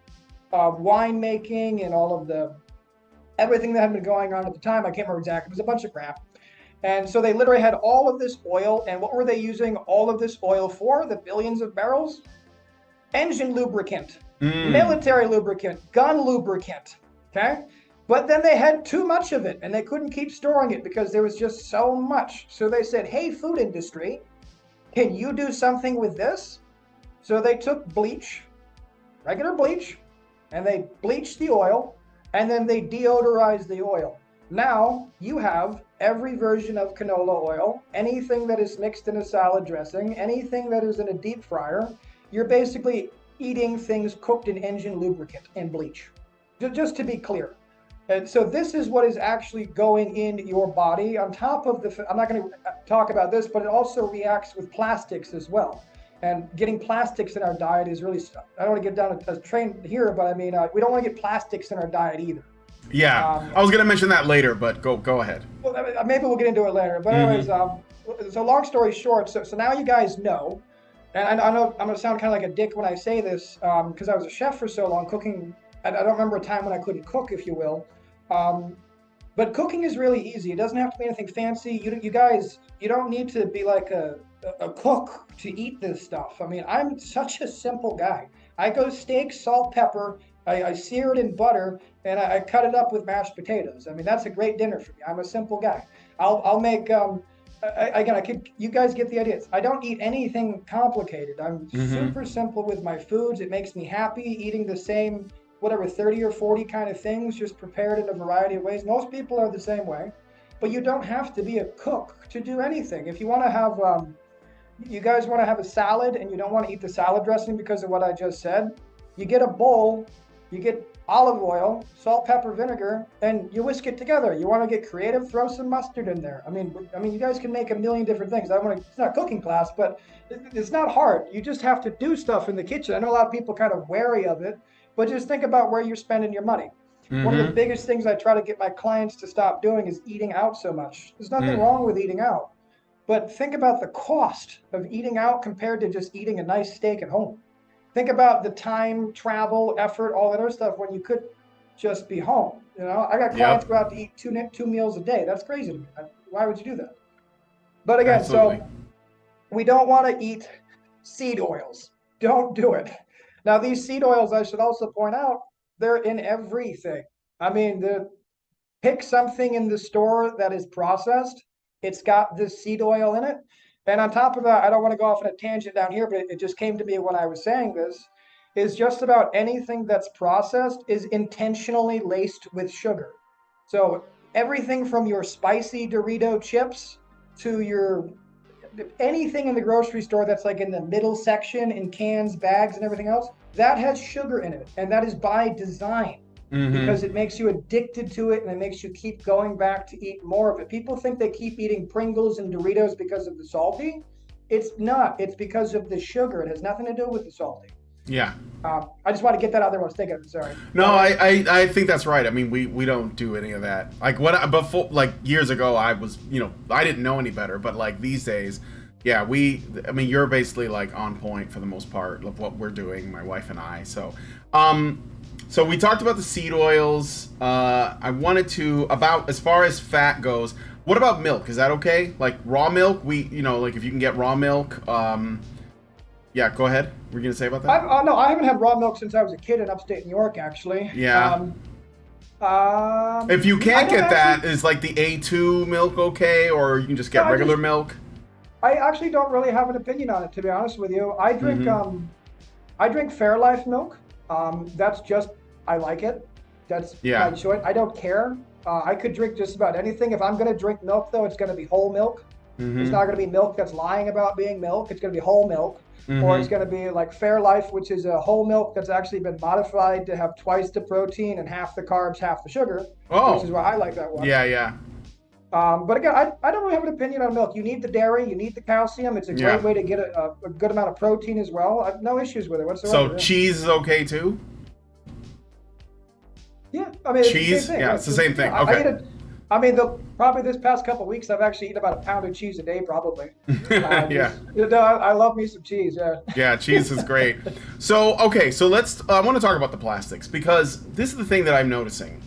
winemaking and all of everything that had been going on at the time. I can't remember exactly. It was a bunch of crap. And so they literally had all of this oil. And what were they using all of this oil for? The billions of barrels? Engine lubricant, military lubricant, gun lubricant. Okay. But then they had too much of it and they couldn't keep storing it because there was just so much. So they said, hey, food industry, can you do something with this? So they took bleach, regular bleach, and they bleached the oil, and then they deodorized the oil. Now you have every version of canola oil, anything that is mixed in a salad dressing, anything that is in a deep fryer. You're basically eating things cooked in engine lubricant and bleach, just to be clear. And so this is what is actually going in your body on top of I'm not going to talk about this, but it also reacts with plastics as well. And getting plastics in our diet is really, I don't want to get down a train here, but I mean, we don't want to get plastics in our diet either. Yeah, I was going to mention that later, but go ahead. Well, maybe we'll get into it later. But anyways, so long story short, so now you guys know, and I know I'm going to sound kind of like a dick when I say this, because I was a chef for so long, cooking. I don't remember a time when I couldn't cook, if you will. But cooking is really easy. It doesn't have to be anything fancy. You guys, you don't need to be like a cook to eat this stuff. I mean, I'm such a simple guy. I go steak, salt, pepper. I sear it in butter, and I cut it up with mashed potatoes. I mean, that's a great dinner for me. I'm a simple guy. I'll make, you guys get the idea. I don't eat anything complicated. I'm super simple with my foods. It makes me happy eating the same, 30 or 40 kind of things, just prepared in a variety of ways. Most people are the same way, but you don't have to be a cook to do anything. If you want to have, you guys want to have a salad and you don't want to eat the salad dressing because of what I just said, you get a bowl, you get olive oil, salt, pepper, vinegar, and you whisk it together. You want to get creative, throw some mustard in there. I mean, you guys can make a million different things. It's not a cooking class, but it's not hard. You just have to do stuff in the kitchen. I know a lot of people kind of wary of it, but just think about where you're spending your money. One of the biggest things I try to get my clients to stop doing is eating out so much. There's nothing wrong with eating out, but think about the cost of eating out compared to just eating a nice steak at home. Think about the time, travel, effort, all that other stuff when you could just be home. I got clients go out to eat two meals a day. That's crazy to me. Why would you do that? But again, Absolutely. we don't want to eat seed oils. Don't do it. Now, these seed oils, I should also point out, they're in everything. I mean, pick something in the store that is processed. It's got this seed oil in it. And on top of that, I don't want to go off on a tangent down here, but it just came to me when I was saying this, is just about anything that's processed is intentionally laced with sugar. So everything from your spicy Dorito chips to your anything in the grocery store that's like in the middle section in cans, bags, and everything else, that has sugar in it. And that is by design because it makes you addicted to it and it makes you keep going back to eat more of it. People think they keep eating Pringles and Doritos because of the salty. It's not. It's because of the sugar. It has nothing to do with the salty. Yeah. I just want to get that out there when I was thinking of it. Sorry. No, I think that's right. I mean, we don't do any of that. Like before, like years ago, I was, I didn't know any better. But like these days, yeah, I mean, you're basically like on point for the most part of what we're doing, my wife and I. So, so we talked about the seed oils. I wanted to about as far as fat goes. What about milk? Is that okay? Like raw milk? Like if you can get raw milk. Yeah, go ahead. Were you gonna say about that? No, I haven't had raw milk since I was a kid in upstate New York, actually. Yeah. If you can't get that, is like the A2 milk okay, or you can just get regular milk? I actually don't really have an opinion on it, to be honest with you. I drink I drink Fairlife milk. That's just I like it. That's my choice. I don't care. I could drink just about anything. If I'm gonna drink milk, though, it's gonna be whole milk. It's not gonna be milk that's lying about being milk. It's gonna be whole milk. Or it's going to be like Fairlife, which is a whole milk that's actually been modified to have twice the protein and half the carbs, half the sugar, which is why I like that one. Yeah. But again, I don't really have an opinion on milk. You need the dairy, you need the calcium. It's a great way to get a good amount of protein as well. I have no issues with it whatsoever. So cheese is okay too? Yeah, I mean, cheese? It's the same thing. Okay. Probably this past couple of weeks, I've actually eaten about a pound of cheese a day, probably. Yeah. I love me some cheese, yeah. Yeah, cheese is great. So, okay, so I want to talk about the plastics, because this is the thing that I'm noticing.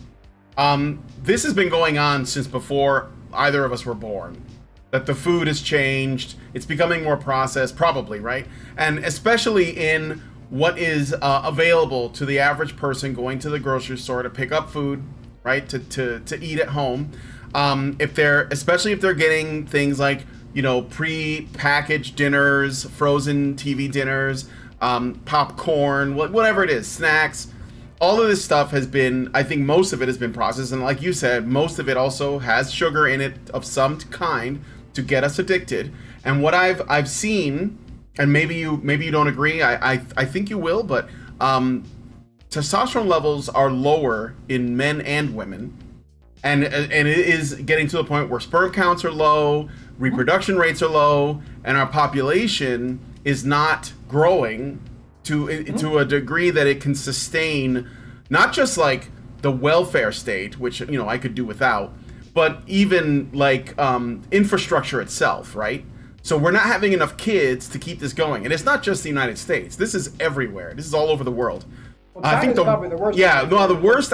This has been going on since before either of us were born. That the food has changed, it's becoming more processed, probably, right? And especially in what is available to the average person going to the grocery store to pick up food, right, to eat at home, especially if they're getting things like pre-packaged dinners, frozen TV dinners, popcorn, whatever it is, snacks. All of this stuff has been, I think most of it has been processed, and like you said, most of it also has sugar in it of some kind to get us addicted. And what I've seen, and maybe you don't agree, I think you will, but testosterone levels are lower in men and women, and it is getting to the point where sperm counts are low, reproduction rates are low, and our population is not growing to a degree that it can sustain not just like the welfare state, which I could do without, but even like infrastructure itself, right? So we're not having enough kids to keep this going, and it's not just the United States. This is everywhere. This is all over the world. Well, I think probably the worst. Yeah, no, the worst.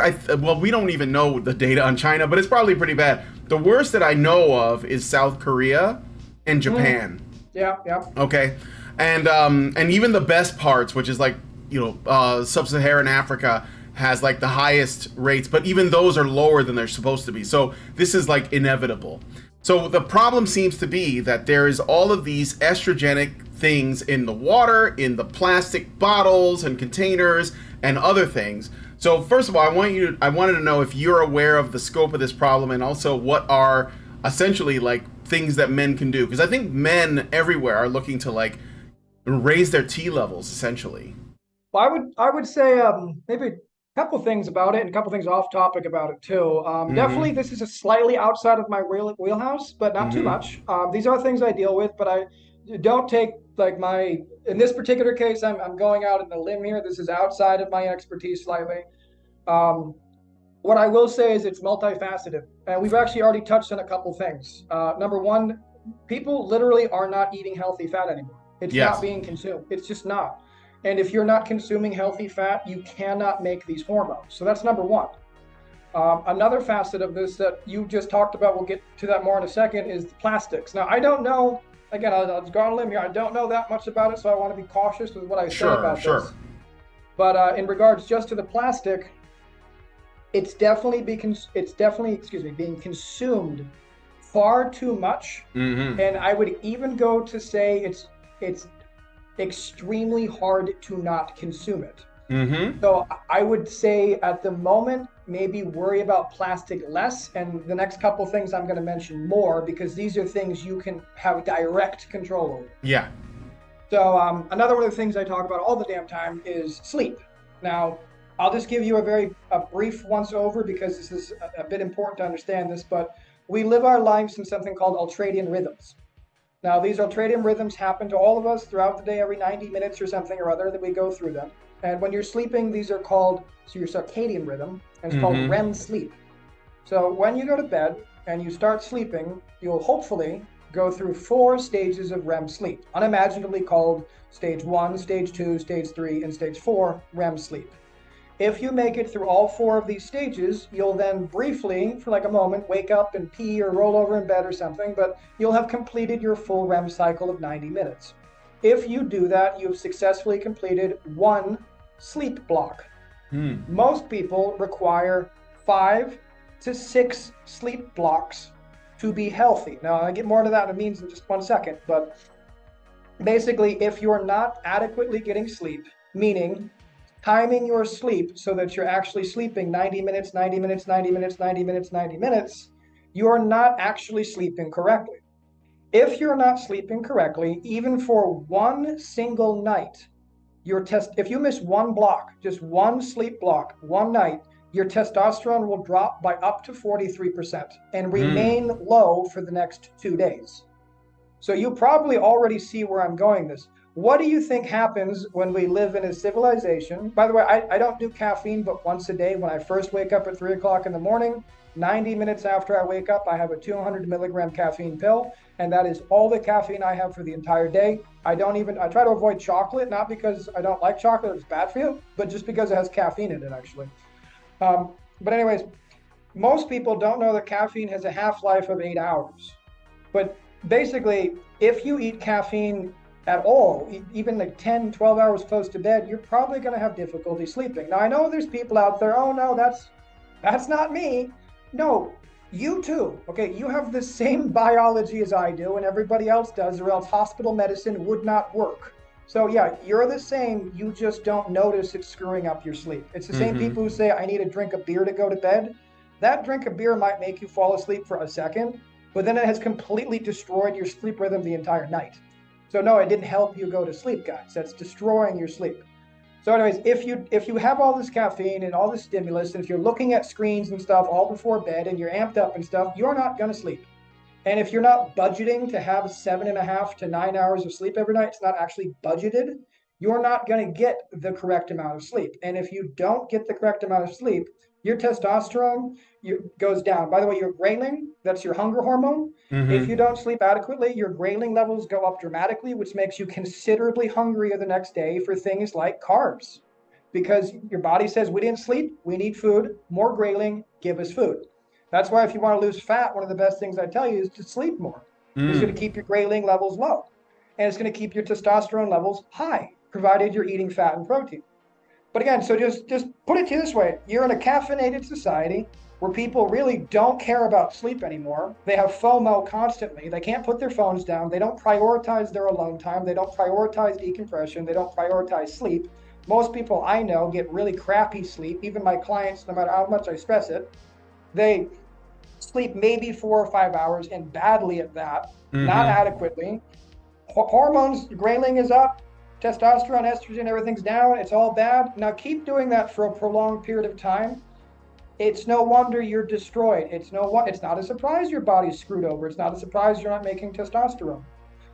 We don't even know the data on China, but it's probably pretty bad. The worst that I know of is South Korea and Japan. Yeah. Okay, and even the best parts, which is like sub-Saharan Africa, has like the highest rates, but even those are lower than they're supposed to be. So this is like inevitable. So the problem seems to be that there is all of these estrogenic things in the water, in the plastic bottles and containers, and other things. So first of all, I wanted to know if you're aware of the scope of this problem, and also what are essentially like things that men can do, because I think men everywhere are looking to like raise their T levels essentially. Well, I would say maybe a couple things about it and a couple things off topic about it too. Definitely, this is a slightly outside of my wheelhouse, but not too much. These are things I deal with, but I don't take like in this particular case, I'm going out on the limb here. This is outside of my expertise slightly. What I will say is it's multifaceted, and we've actually already touched on a couple things. Number one, people literally are not eating healthy fat anymore. It's not being consumed. It's just not. And if you're not consuming healthy fat, you cannot make these hormones. So that's number one. Another facet of this that you just talked about, we'll get to that more in a second, is the plastics. Now, I don't know again, I'll just go on a limb here. I don't know that much about it, so I want to be cautious with what I say about this. But in regards just to the plastic, it's definitely being consumed far too much, and I would even go to say it's extremely hard to not consume it. So I would say at the moment, maybe worry about plastic less, and the next couple things I'm going to mention more, because these are things you can have direct control over. Yeah. So another one of the things I talk about all the damn time is sleep. Now, I'll just give you a brief once over, because this is a bit important to understand this, but we live our lives in something called ultradian rhythms. Now, these ultradian rhythms happen to all of us throughout the day, every 90 minutes or something or other that we go through them. And when you're sleeping, these are called, so your circadian rhythm, and it's called REM sleep. So when you go to bed and you start sleeping, you'll hopefully go through 4 stages of REM sleep, unimaginably called stage 1, stage 2, stage 3, and stage 4 REM sleep. If you make it through all 4 of these stages, you'll then briefly, for like a moment, wake up and pee or roll over in bed or something, but you'll have completed your full REM cycle of 90 minutes. If you do that, you've successfully completed 1 sleep block. Most people require 5 to 6 sleep blocks to be healthy. Now, I'll get more into that in just 1 second, but basically, if you're not adequately getting sleep, meaning timing your sleep so that you're actually sleeping 90 minutes, 90 minutes, 90 minutes, 90 minutes, 90 minutes, you're not actually sleeping correctly. If you're not sleeping correctly, even for 1 single night, if you miss 1 block, just 1 sleep block, 1 night, your testosterone will drop by up to 43% and remain low for the next 2 days. So you probably already see where I'm going this. What do you think happens when we live in a civilization? By the way, I don't do caffeine but once a day. When I first wake up at 3 o'clock in the morning, 90 minutes after I wake up, I have a 200 milligram caffeine pill, and that is all the caffeine I have for the entire day. I try to avoid chocolate, not because I don't like chocolate, it's bad for you, but just because it has caffeine in it, actually. But anyways, most people don't know that caffeine has a half-life of 8 hours. But basically, if you eat caffeine at all, even like 10, 12 hours close to bed, you're probably going to have difficulty sleeping. Now, I know there's people out there, oh no, that's not me. No, you too. Okay, you have the same biology as I do and everybody else does, or else hospital medicine would not work. So yeah, you're the same, you just don't notice it's screwing up your sleep. It's the same people who say, I need a drink of beer to go to bed. That drink of beer might make you fall asleep for a second, but then it has completely destroyed your sleep rhythm the entire night. So no, it didn't help you go to sleep, guys. That's destroying your sleep. So anyways, if you have all this caffeine and all this stimulus, and if you're looking at screens and stuff all before bed and you're amped up and stuff, you're not going to sleep. And if you're not budgeting to have 7.5 to 9 hours of sleep every night, it's not actually budgeted, you're not going to get the correct amount of sleep. And if you don't get the correct amount of sleep, your testosterone goes down. By the way, your ghrelin, that's your hunger hormone. If you don't sleep adequately, your ghrelin levels go up dramatically, which makes you considerably hungrier the next day for things like carbs. Because your body says, we didn't sleep, we need food, more ghrelin, give us food. That's why if you want to lose fat, one of the best things I tell you is to sleep more. It's going to keep your ghrelin levels low. And it's going to keep your testosterone levels high, provided you're eating fat and protein. But again, so just put it to you this way. You're in a caffeinated society where people really don't care about sleep anymore. They have FOMO constantly. They can't put their phones down. They don't prioritize their alone time. They don't prioritize decompression. They don't prioritize sleep. Most people I know get really crappy sleep. Even my clients, no matter how much I stress it, they sleep maybe 4 or 5 hours, and badly at that, not adequately. Hormones, ghrelin is up, testosterone, estrogen, everything's down. It's all bad. Now keep doing that for a prolonged period of time. It's no wonder you're destroyed. It's not a surprise your body's screwed over. It's not a surprise you're not making testosterone.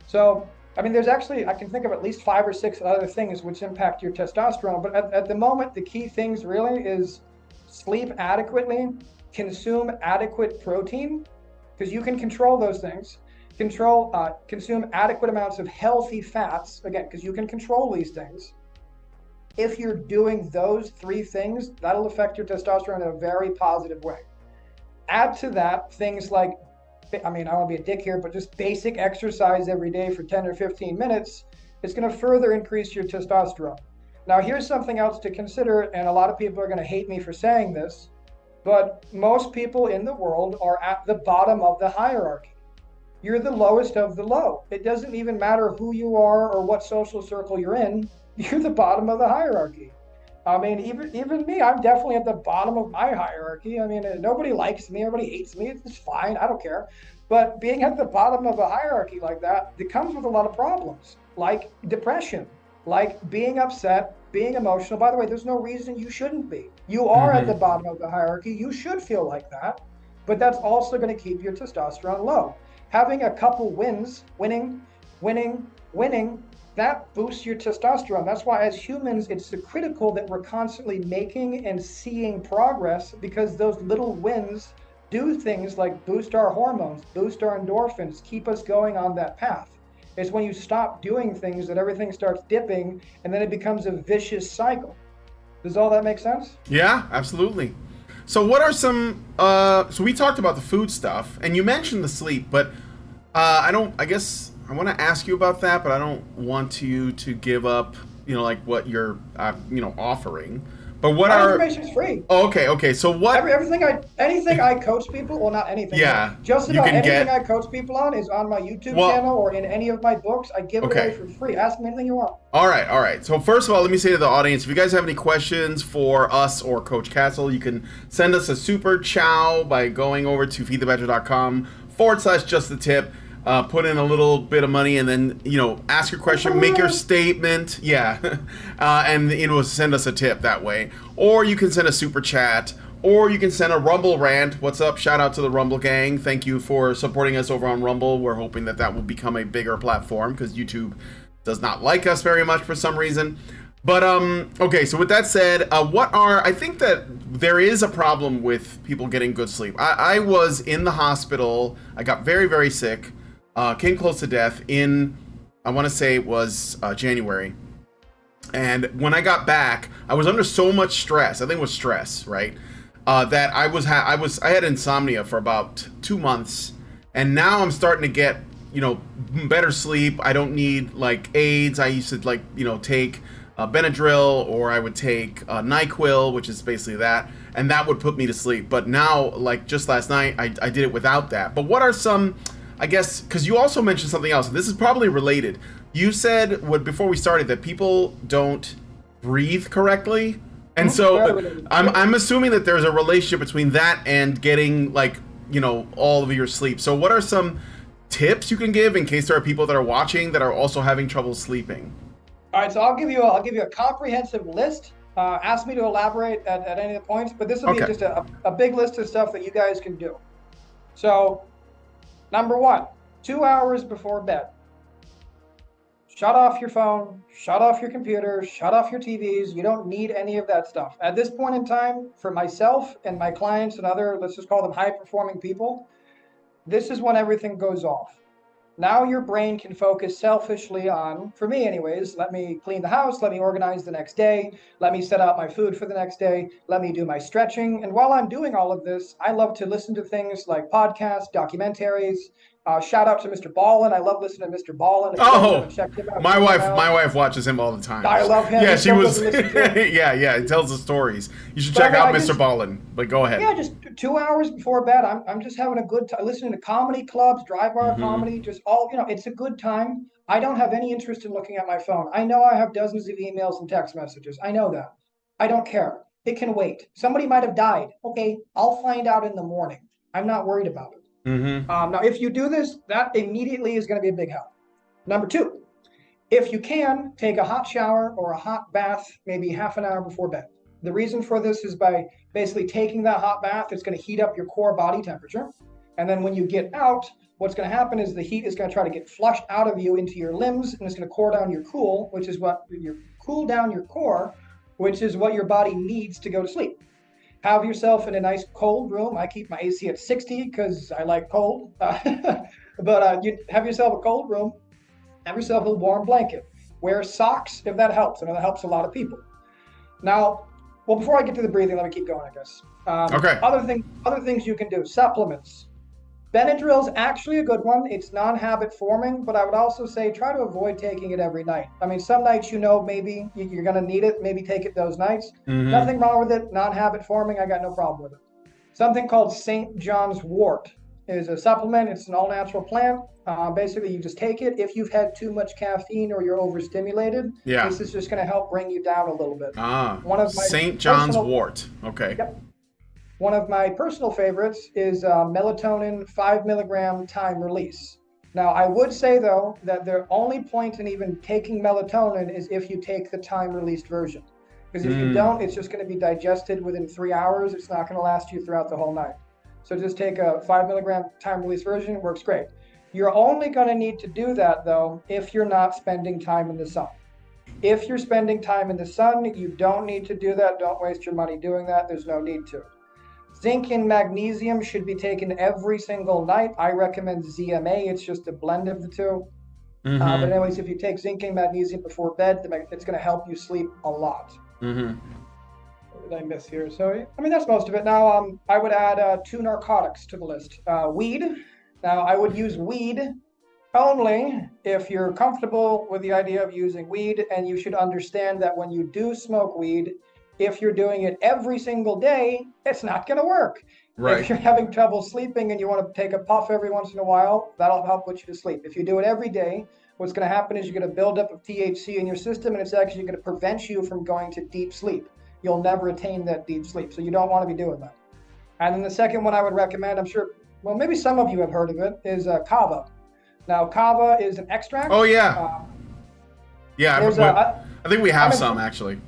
So, I mean, there's actually, I can think of at least 5 or 6 other things which impact your testosterone. But at the moment, the key things really is sleep adequately, consume adequate protein, because you can control those things. Consume adequate amounts of healthy fats, again, because you can control these things. If you're doing those 3 things, that'll affect your testosterone in a very positive way. Add to that things like I mean, I won't be a dick here, but just basic exercise every day for 10 or 15 minutes, it's going to further increase your testosterone. Now, here's something else to consider, and a lot of people are going to hate me for saying this, but most people in the world are at the bottom of the hierarchy. You're the lowest of the low. It doesn't even matter who you are or what social circle you're in. You're the bottom of the hierarchy. I mean, even me, I'm definitely at the bottom of my hierarchy. I mean, nobody likes me, everybody hates me. It's fine, I don't care. But being at the bottom of a hierarchy like that, it comes with a lot of problems, like depression, like being upset, being emotional. By the way, there's no reason you shouldn't be. You are at the bottom of the hierarchy. You should feel like that, but that's also going to keep your testosterone low. Having a couple wins, winning, that boosts your testosterone. That's why as humans, it's critical that we're constantly making and seeing progress, because those little wins do things like boost our hormones, boost our endorphins, keep us going on that path. It's when you stop doing things that everything starts dipping, and then it becomes a vicious cycle. Does all that make sense? Yeah, absolutely. So what are some, so we talked about the food stuff, and you mentioned the sleep, but I guess I want to ask you about that, but I don't want you to give up, like what you're, offering. But what My information's free. Oh, okay. So what? Anything I coach people, well, not anything. Yeah. Just about anything I coach people on is on my YouTube channel or in any of my books. I give it away for free. Ask me anything you want. All right. So first of all, let me say to the audience, if you guys have any questions for us or Coach Castle, you can send us a super chow by going over to feedthebadger.com/just-the-tip. Put in a little bit of money and then, ask your question, make your statement. Yeah. And send us a tip that way. Or you can send a super chat, or you can send a Rumble rant. What's up? Shout out to the Rumble gang. Thank you for supporting us over on Rumble. We're hoping that will become a bigger platform because YouTube does not like us very much for some reason. But, okay, so with that said, I think that there is a problem with people getting good sleep. I was in the hospital. I got very, very sick. Came close to death in, I want to say it was January. And when I got back, I was under so much stress. I think it was stress, right? That I had insomnia for about 2 months, and now I'm starting to get, better sleep. I don't need like aids. I used to take Benadryl, or I would take NyQuil, which is basically that, and that would put me to sleep. But now, like just last night, I did it without that. But what are some, I guess, because you also mentioned something else, and this is probably related. You said before we started that people don't breathe correctly, and so I'm assuming that there's a relationship between that and getting all of your sleep. So what are some tips you can give in case there are people that are watching that are also having trouble sleeping? All right, so I'll give you a comprehensive list. Ask me to elaborate at any of the points, but this will be just a big list of stuff that you guys can do. So, number 1, 2 hours before bed. Shut off your phone, shut off your computer, shut off your TVs. You don't need any of that stuff. At this point in time, for myself and my clients and other, let's just call them high-performing people, this is when everything goes off. Now your brain can focus selfishly on, for me anyways, let me clean the house, let me organize the next day, let me set out my food for the next day, let me do my stretching. And while I'm doing all of this, I love to listen to things like podcasts, documentaries. Shout out to Mr. Ballin. I love listening to Mr. Ballin. My wife watches him all the time. I love him. Yeah, she was. yeah, he tells the stories. You should check out Mr. Ballin. But go ahead. Yeah, just 2 hours before bed. I'm just having a good time, listening to comedy clubs, drive-bar comedy, just all, it's a good time. I don't have any interest in looking at my phone. I know I have dozens of emails and text messages. I know that. I don't care. It can wait. Somebody might have died. Okay, I'll find out in the morning. I'm not worried about it. Now, if you do this, that immediately is going to be a big help. Number 2, if you can, take a hot shower or a hot bath, maybe half an hour before bed. The reason for this is by basically taking that hot bath, it's going to heat up your core body temperature. And then when you get out, what's going to happen is the heat is going to try to get flushed out of you into your limbs, and it's going to cool down your core, which is what your body needs to go to sleep. Have yourself in a nice cold room. I keep my AC at 60 because I like cold. But you have yourself a cold room. Have yourself a warm blanket. Wear socks if that helps. I know that helps a lot of people. Now, before I get to the breathing, let me keep going, I guess. Okay. Other things you can do. Supplements. Benadryl's actually a good one. It's non-habit forming, but I would also say try to avoid taking it every night. I mean, some nights, maybe you're going to need it. Maybe take it those nights. Nothing wrong with it. Non-habit forming, I got no problem with it. Something called St. John's wort is a supplement. It's an all-natural plant. Basically, you just take it. If you've had too much caffeine or you're overstimulated, this is just going to help bring you down a little bit. One of my St. John's wort. Okay. Yep. One of my personal favorites is melatonin 5 milligram time release. Now, I would say, though, that the only point in even taking melatonin is if you take the time released version. Because if you don't, it's just going to be digested within 3 hours. It's not going to last you throughout the whole night. So just take a 5 milligram time release version. It works great. You're only going to need to do that, though, if you're not spending time in the sun. If you're spending time in the sun, you don't need to do that. Don't waste your money doing that. There's no need to. Zinc and magnesium should be taken every single night. I recommend ZMA. It's just a blend of the two. But anyways, if you take zinc and magnesium before bed, it's going to help you sleep a lot. What did I miss here? So, I mean, that's most of it. Now, I would add 2 narcotics to the list. Weed. Now, I would use weed only if you're comfortable with the idea of using weed, and you should understand that when you do smoke weed, if you're doing it every single day, it's not going to work. Right. If you're having trouble sleeping and you want to take a puff every once in a while, that'll help put you to sleep. If you do it every day, what's going to happen is you're going to build up of THC in your system, and it's actually going to prevent you from going to deep sleep. You'll never attain that deep sleep, so you don't want to be doing that. And then the second one I would recommend, I'm sure, well, maybe some of you have heard of it, is kava. Now, kava is an extract. Oh, yeah. I think we have some, actually.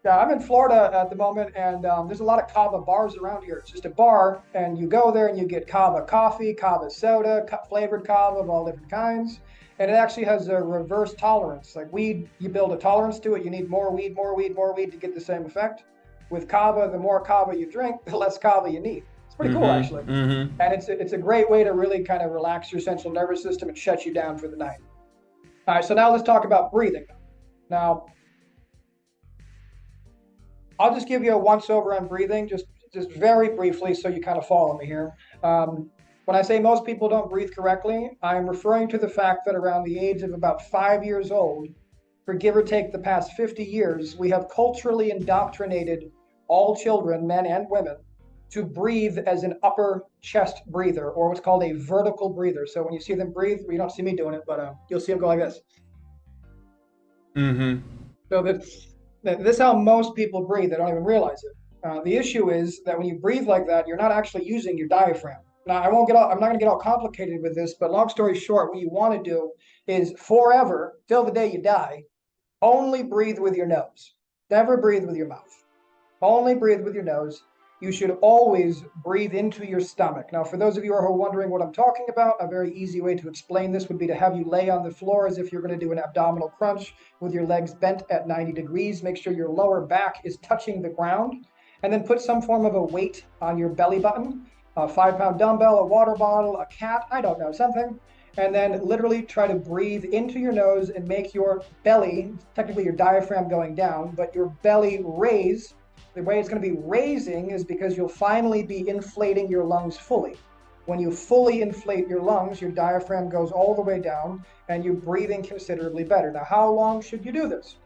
Yeah, I'm in Florida at the moment, and there's a lot of kava bars around here. It's just a bar, and you go there and you get kava coffee, kava soda, flavored kava of all different kinds. And it actually has a reverse tolerance. Like weed, you build a tolerance to it. You need more weed to get the same effect. With kava, the more kava you drink, the less kava you need. It's pretty cool, actually. And it's a great way to really kind of relax your central nervous system and shut you down for the night. All right, so now let's talk about breathing. Now, I'll just give you a once-over on breathing, just very briefly, so you kind of follow me here. When I say most people don't breathe correctly, I'm referring to the fact that around the age of about 5 years old, for give or take the past 50 years, we have culturally indoctrinated all children, men and women, to breathe as an upper chest breather, or what's called a vertical breather. So when you see them breathe, well, you don't see me doing it, but you'll see them go like this. So this is how most people breathe. They don't even realize it. The issue is that when you breathe like that, you're not actually using your diaphragm. Now, I'm not going to get all complicated with this, but long story short, what you want to do is forever, till the day you die, only breathe with your nose. Never breathe with your mouth. Only breathe with your nose. You should always breathe into your stomach. Now, for those of you who are wondering what I'm talking about, a very easy way to explain this would be to have you lay on the floor as if you're going to do an abdominal crunch with your legs bent at 90 degrees. Make sure your lower back is touching the ground, and then put some form of a weight on your belly button. A 5-pound dumbbell, a water bottle, a cat, I don't know, something. And then literally try to breathe into your nose and make your belly, technically your diaphragm going down, but your belly raise. The way it's going to be raising is because you'll finally be inflating your lungs fully. When you fully inflate your lungs, your diaphragm goes all the way down and you're breathing considerably better. Now, how long should you do this?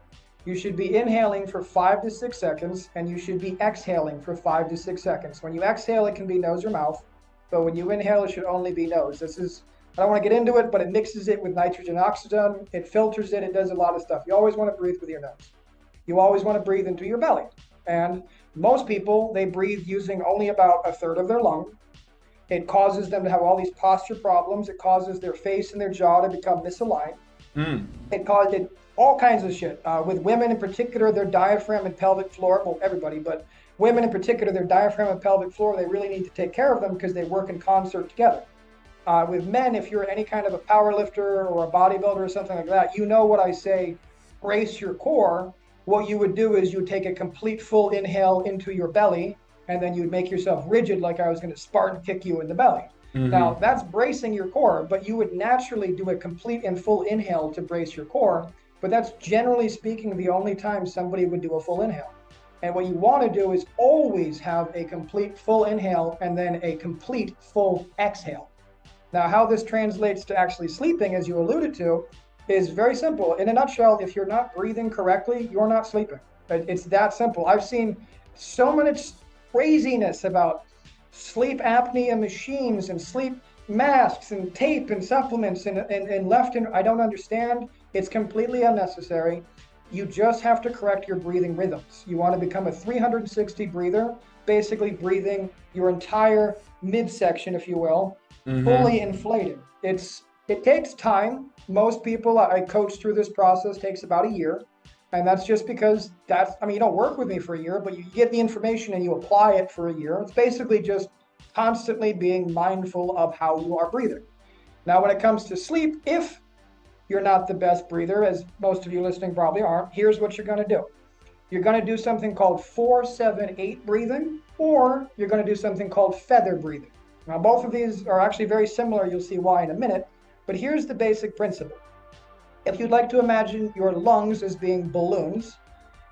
You should be inhaling for 5 to 6 seconds, and you should be exhaling for 5 to 6 seconds. When you exhale, it can be nose or mouth, but when you inhale, it should only be nose. I don't want to get into it, but it mixes it with nitrogen oxygen. It filters it. It does a lot of stuff. You always want to breathe with your nose. You always want to breathe into your belly. And most people, they breathe using only about a third of their lung. It causes them to have all these posture problems. It causes their face and their jaw to become misaligned. It causes all kinds of shit. With women in particular, their diaphragm and pelvic floor, well, everybody, but women in particular, their diaphragm and pelvic floor, they really need to take care of them because they work in concert together. With men, if you're any kind of a power lifter or a bodybuilder or something like that, you know what I say, brace your core. What you would do is you would take a complete full inhale into your belly, and then you'd make yourself rigid like I was going to Spartan kick you in the belly. Now, that's bracing your core, but you would naturally do a complete and full inhale to brace your core. But that's generally speaking the only time somebody would do a full inhale. And what you want to do is always have a complete full inhale and then a complete full exhale. Now, how this translates to actually sleeping, as you alluded to, is very simple. In a nutshell, if you're not breathing correctly, you're not sleeping. It's that simple. I've seen so much craziness about sleep apnea machines and sleep masks and tape and supplements and left and I don't understand. It's completely unnecessary. You just have to correct your breathing rhythms. You want to become a 360 breather, basically breathing your entire midsection, if you will, fully inflated. It takes time. Most people I coach through this process takes about a year. And that's just because you don't work with me for a year, but you get the information and you apply it for a year. It's basically just constantly being mindful of how you are breathing. Now, when it comes to sleep, if you're not the best breather, as most of you listening probably aren't, here's what you're going to do. You're going to do something called 4-7-8 breathing, or you're going to do something called feather breathing. Now, both of these are actually very similar. You'll see why in a minute. But here's the basic principle. If you'd like to imagine your lungs as being balloons,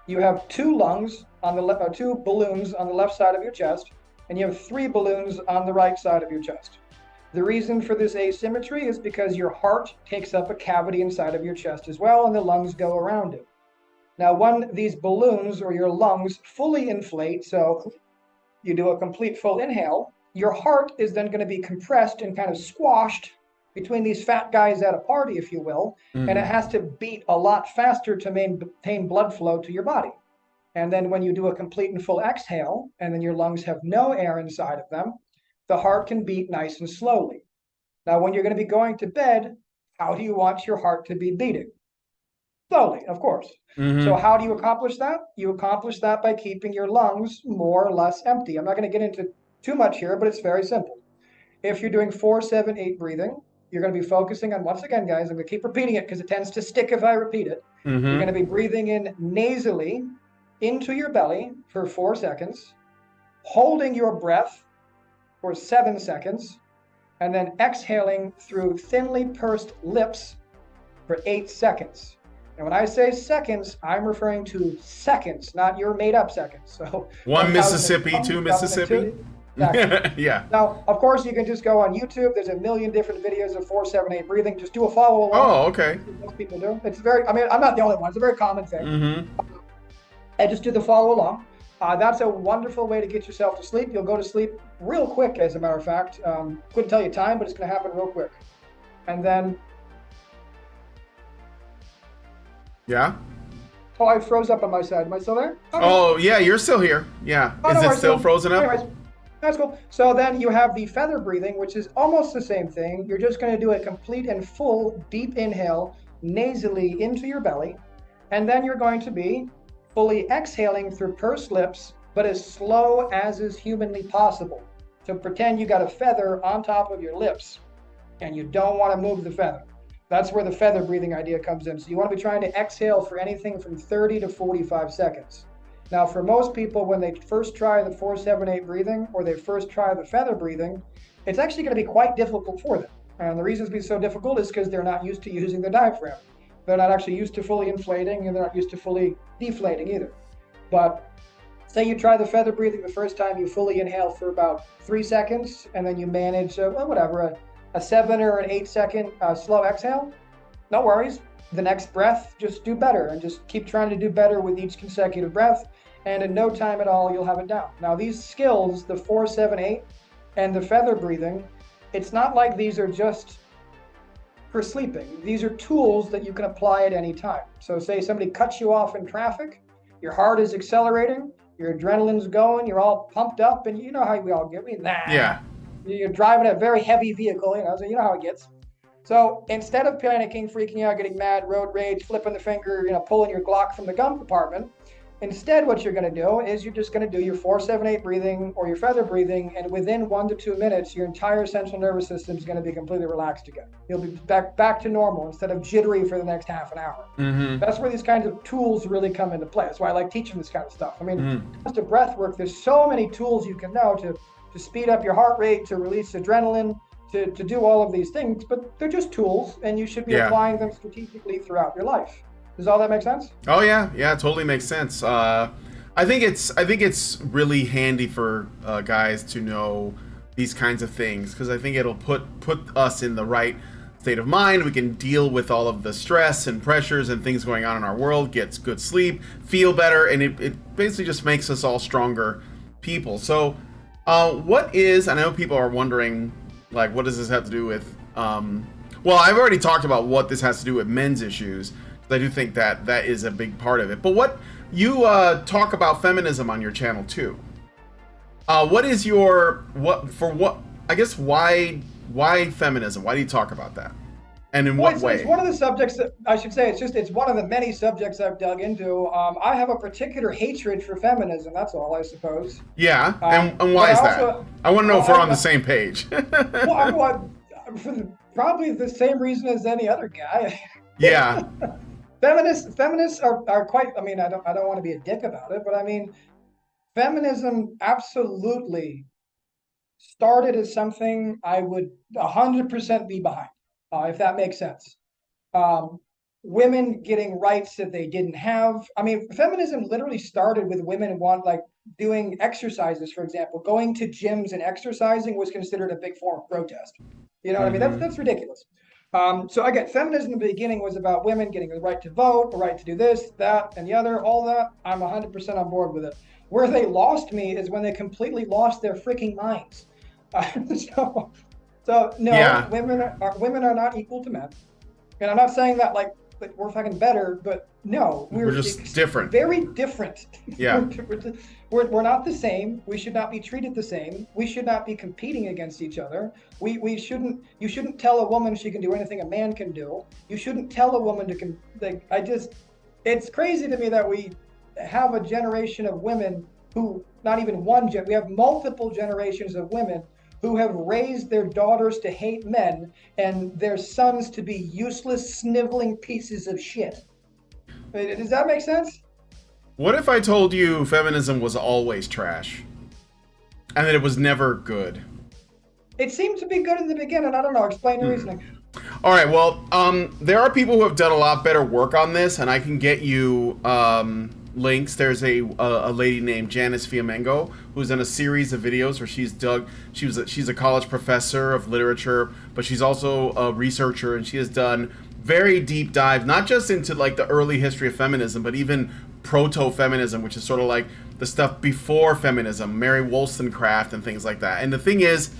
you have two balloons on the left side of your chest, and you have 3 balloons on the right side of your chest. The reason for this asymmetry is because your heart takes up a cavity inside of your chest as well, and the lungs go around it. Now, when these balloons or your lungs fully inflate, so you do a complete full inhale, your heart is then going to be compressed and kind of squashed between these fat guys at a party, if you will, and it has to beat a lot faster to maintain blood flow to your body. And then when you do a complete and full exhale, and then your lungs have no air inside of them, the heart can beat nice and slowly. Now, when you're going to be going to bed, how do you want your heart to be beating? Slowly, of course. So how do you accomplish that? You accomplish that by keeping your lungs more or less empty. I'm not going to get into too much here, but it's very simple. If you're doing 4-7-8 breathing, you're going to be focusing on, once again, guys, I'm going to keep repeating it because it tends to stick if I repeat it. You're going to be breathing in nasally into your belly for 4 seconds, holding your breath for 7 seconds, and then exhaling through thinly pursed lips for 8 seconds. And when I say seconds, I'm referring to seconds, not your made-up seconds. So 1 Mississippi, 2 Mississippi. Exactly. Yeah. Now, of course, you can just go on YouTube. There's a million different videos of 4-7-8 breathing. Just do a follow along. Oh, okay. Most people do. It's I'm not the only one. It's a very common thing. And just do the follow along. That's a wonderful way to get yourself to sleep. You'll go to sleep real quick, as a matter of fact. Couldn't tell you time, but it's going to happen real quick. And then... Yeah? Oh, I froze up on my side. Am I still there? Okay. Oh, yeah, you're still here. Yeah. Oh, Is no, it still frozen up? Anyways, that's cool. So then you have the feather breathing, which is almost the same thing. You're just going to do a complete and full deep inhale nasally into your belly. And then you're going to be fully exhaling through pursed lips, but as slow as is humanly possible. So pretend you got a feather on top of your lips and you don't want to move the feather. That's where the feather breathing idea comes in. So you want to be trying to exhale for anything from 30 to 45 seconds. Now, for most people, when they first try the 4-7-8 breathing or they first try the feather breathing, it's actually going to be quite difficult for them. And the reason it's been so difficult is because they're not used to using the diaphragm. They're not actually used to fully inflating, and they're not used to fully deflating either. But say you try the feather breathing the first time, you fully inhale for about 3 seconds, and then you manage, a 7 or an 8 second slow exhale. No worries. The next breath, just do better, and just keep trying to do better with each consecutive breath. And in no time at all, you'll have it down. Now, these skills, the 4-7-8 and the feather breathing, it's not like these are just for sleeping. These are tools that you can apply at any time. So say somebody cuts you off in traffic, your heart is accelerating, your adrenaline's going, you're all pumped up, and you know how we all get. Yeah. You're driving a very heavy vehicle, so you know how it gets. So instead of panicking, freaking out, getting mad, road rage, flipping the finger, pulling your Glock from the gun compartment, instead what you're going to do is you're just going to do your 4-7-8 breathing or your feather breathing, and within 1 to 2 minutes, your entire central nervous system is going to be completely relaxed again. You'll be back to normal instead of jittery for the next half an hour. That's where these kinds of tools really come into play. That's why I like teaching this kind of stuff. When it comes to breath work, there's so many tools you can know to speed up your heart rate, to release adrenaline, to do all of these things, but they're just tools, and you should be applying them strategically throughout your life. Does all that make sense? Oh yeah, it totally makes sense. I think it's really handy for guys to know these kinds of things, because I think it'll put us in the right state of mind. We can deal with all of the stress and pressures and things going on in our world, get good sleep, feel better, and it basically just makes us all stronger people. So what is, I know people are wondering, like, what does this have to do with, well, I've already talked about what this has to do with men's issues, because I do think that that is a big part of it. But what, you talk about feminism on your channel too. What is your, I guess, why feminism? Why do you talk about that? And in what way? It's one of the subjects that, I should say, it's one of the many subjects I've dug into. I have a particular hatred for feminism, that's all, I suppose. Yeah, and why is that? I want to know if we're on the same page. Well, for probably the same reason as any other guy. Yeah. Feminists are quite, I mean, I don't want to be a dick about it, but I mean, feminism absolutely started as something I would 100% be behind, if that makes sense. Women getting rights that they didn't have. I mean, feminism literally started with women doing exercises, for example. Going to gyms and exercising was considered a big form of protest. You know what I mean? That's ridiculous. So again, feminism in the beginning was about women getting the right to vote, the right to do this, that, and the other, all that. I'm 100% on board with it. Where they lost me is when they completely lost their freaking minds. So no, yeah. women are not equal to men. And I'm not saying that like we're fucking better, but no, we're just different. Very different. Yeah. We're not the same. We should not be treated the same. We should not be competing against each other. You shouldn't tell a woman she can do anything a man can do. You shouldn't tell a woman it's crazy to me that we have a generation of women who, not even we have multiple generations of women who have raised their daughters to hate men and their sons to be useless, sniveling pieces of shit. Does that make sense? What if I told you feminism was always trash? And that it was never good? It seemed to be good in the beginning. I don't know. Explain your reasoning. All right. Well, there are people who have done a lot better work on this, and I can get you links. There's a lady named Janice Fiamengo who's done a series of videos where she's a college professor of literature, but she's also a researcher, and she has done very deep dive, not just into like the early history of feminism, but even proto-feminism, which is sort of like the stuff before feminism, Mary Wollstonecraft and things like that. And the thing is,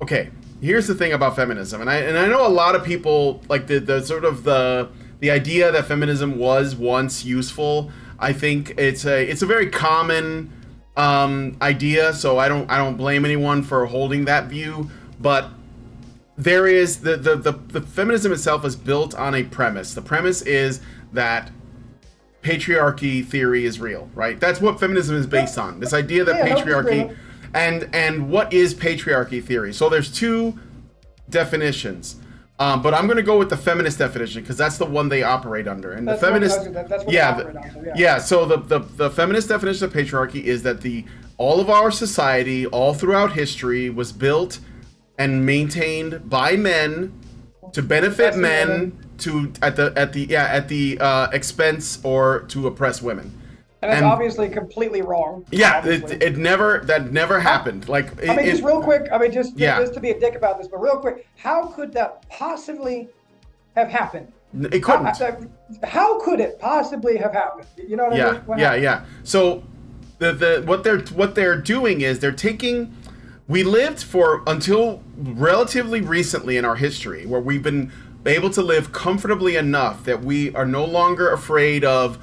okay, here's the thing about feminism, and I know a lot of people like the sort of the idea that feminism was once useful. I think it's a very common idea, so I don't blame anyone for holding that view. But there is the feminism itself is built on a premise. The premise is that patriarchy theory is real, right? That's what feminism is based on. This idea that patriarchy and what is patriarchy theory? So there's two definitions. But I'm going to go with the feminist definition because that's the one they operate under. And the feminist, So the feminist definition of patriarchy is that all of our society, all throughout history, was built and maintained by men to benefit men at the expense or to oppress women. And that's obviously completely wrong. Yeah, that never happened. Like, just real quick. Just to be a dick about this, but real quick, how could that possibly have happened? It couldn't. How could it possibly have happened? You know what I mean? Yeah. So, what they're doing is they're taking. We lived until relatively recently in our history, where we've been able to live comfortably enough that we are no longer afraid of,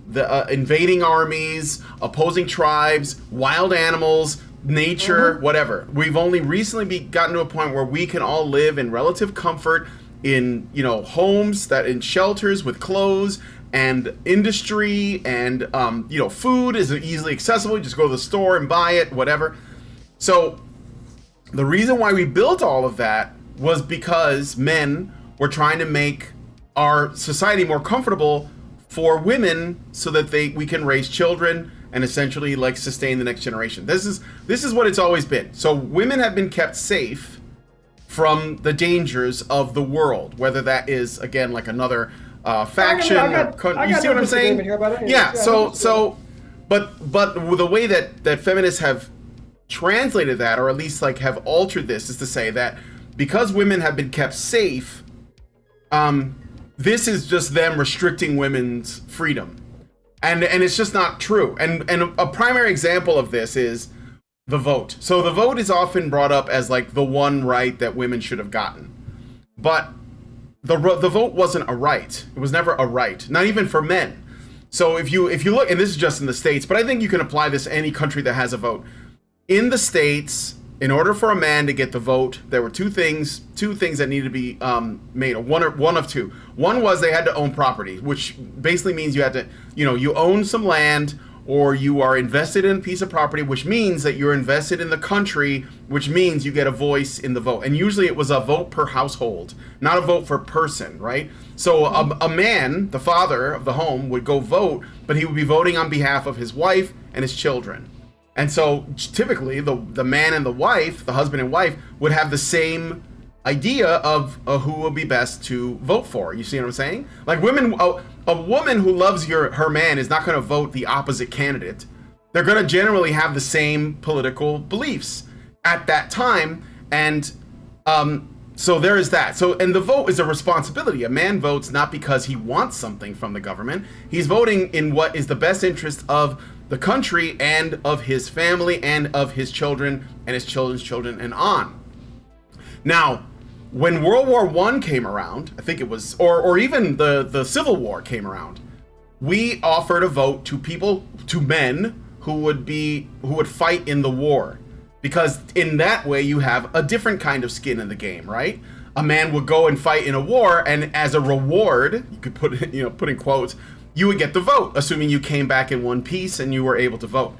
the invading armies, opposing tribes, wild animals, nature, whatever. We've only recently gotten to a point where we can all live in relative comfort in, homes, in shelters with clothes and industry, and, food is easily accessible. You just go to the store and buy it, whatever. So the reason why we built all of that was because men were trying to make our society more comfortable for women so that we can raise children and essentially like sustain the next generation. This is what it's always been. So women have been kept safe from the dangers of the world, whether that is again like another faction. You see what I'm saying? Yeah. But the way that feminists have translated that, or at least like have altered this, is to say that because women have been kept safe, this is just them restricting women's freedom. And it's just not true. And a primary example of this is the vote. So the vote is often brought up as like the one right that women should have gotten. But the vote wasn't a right. It was never a right, not even for men. So if you look, and this is just in the States, but I think you can apply this to any country that has a vote. In the States, in order for a man to get the vote, there were two things that needed to be made, one of two. One was they had to own property, which basically means you had to, you own some land, or you are invested in a piece of property, which means that you're invested in the country, which means you get a voice in the vote. And usually it was a vote per household, not a vote per person, right? So a man, the father of the home, would go vote, but he would be voting on behalf of his wife and his children. And so typically the man and the wife, the husband and wife, would have the same idea of who will be best to vote for. You see what I'm saying? Like women, a woman who loves her man is not going to vote the opposite candidate. They're going to generally have the same political beliefs at that time. And so there is that. So, and the vote is a responsibility. A man votes not because he wants something from the government. He's voting in what is the best interest of the country and of his family and of his children and his children's children and on. Now, when World War I came around, I think it was, or even the Civil War came around, we offered a vote to men who would fight in the war. Because in that way you have a different kind of skin in the game, right? A man would go and fight in a war, and as a reward, you could put in quotes, you would get the vote, assuming you came back in one piece and you were able to vote.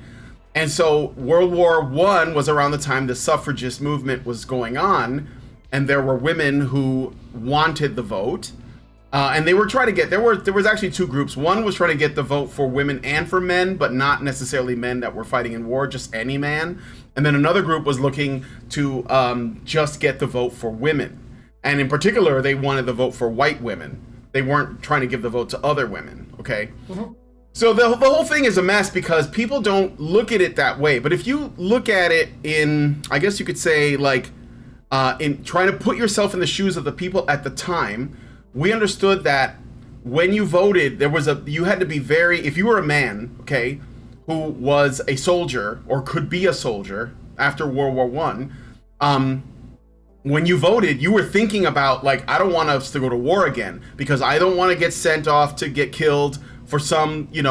And so World War I was around the time the suffragist movement was going on, and there were women who wanted the vote, and they were trying to get, there was actually two groups. One was trying to get the vote for women and for men, but not necessarily men that were fighting in war, just any man. And then another group was looking to just get the vote for women. And in particular, they wanted the vote for white women. They weren't trying to give the vote to other women, okay? Mm-hmm. So the whole thing is a mess because people don't look at it that way. But if you look at it in, I guess you could say, like, in trying to put yourself in the shoes of the people at the time, we understood that when you voted, you had to be if you were a man, okay, who was a soldier or could be a soldier after World War I, when you voted, you were thinking about, like, I don't want us to go to war again because I don't want to get sent off to get killed for some, at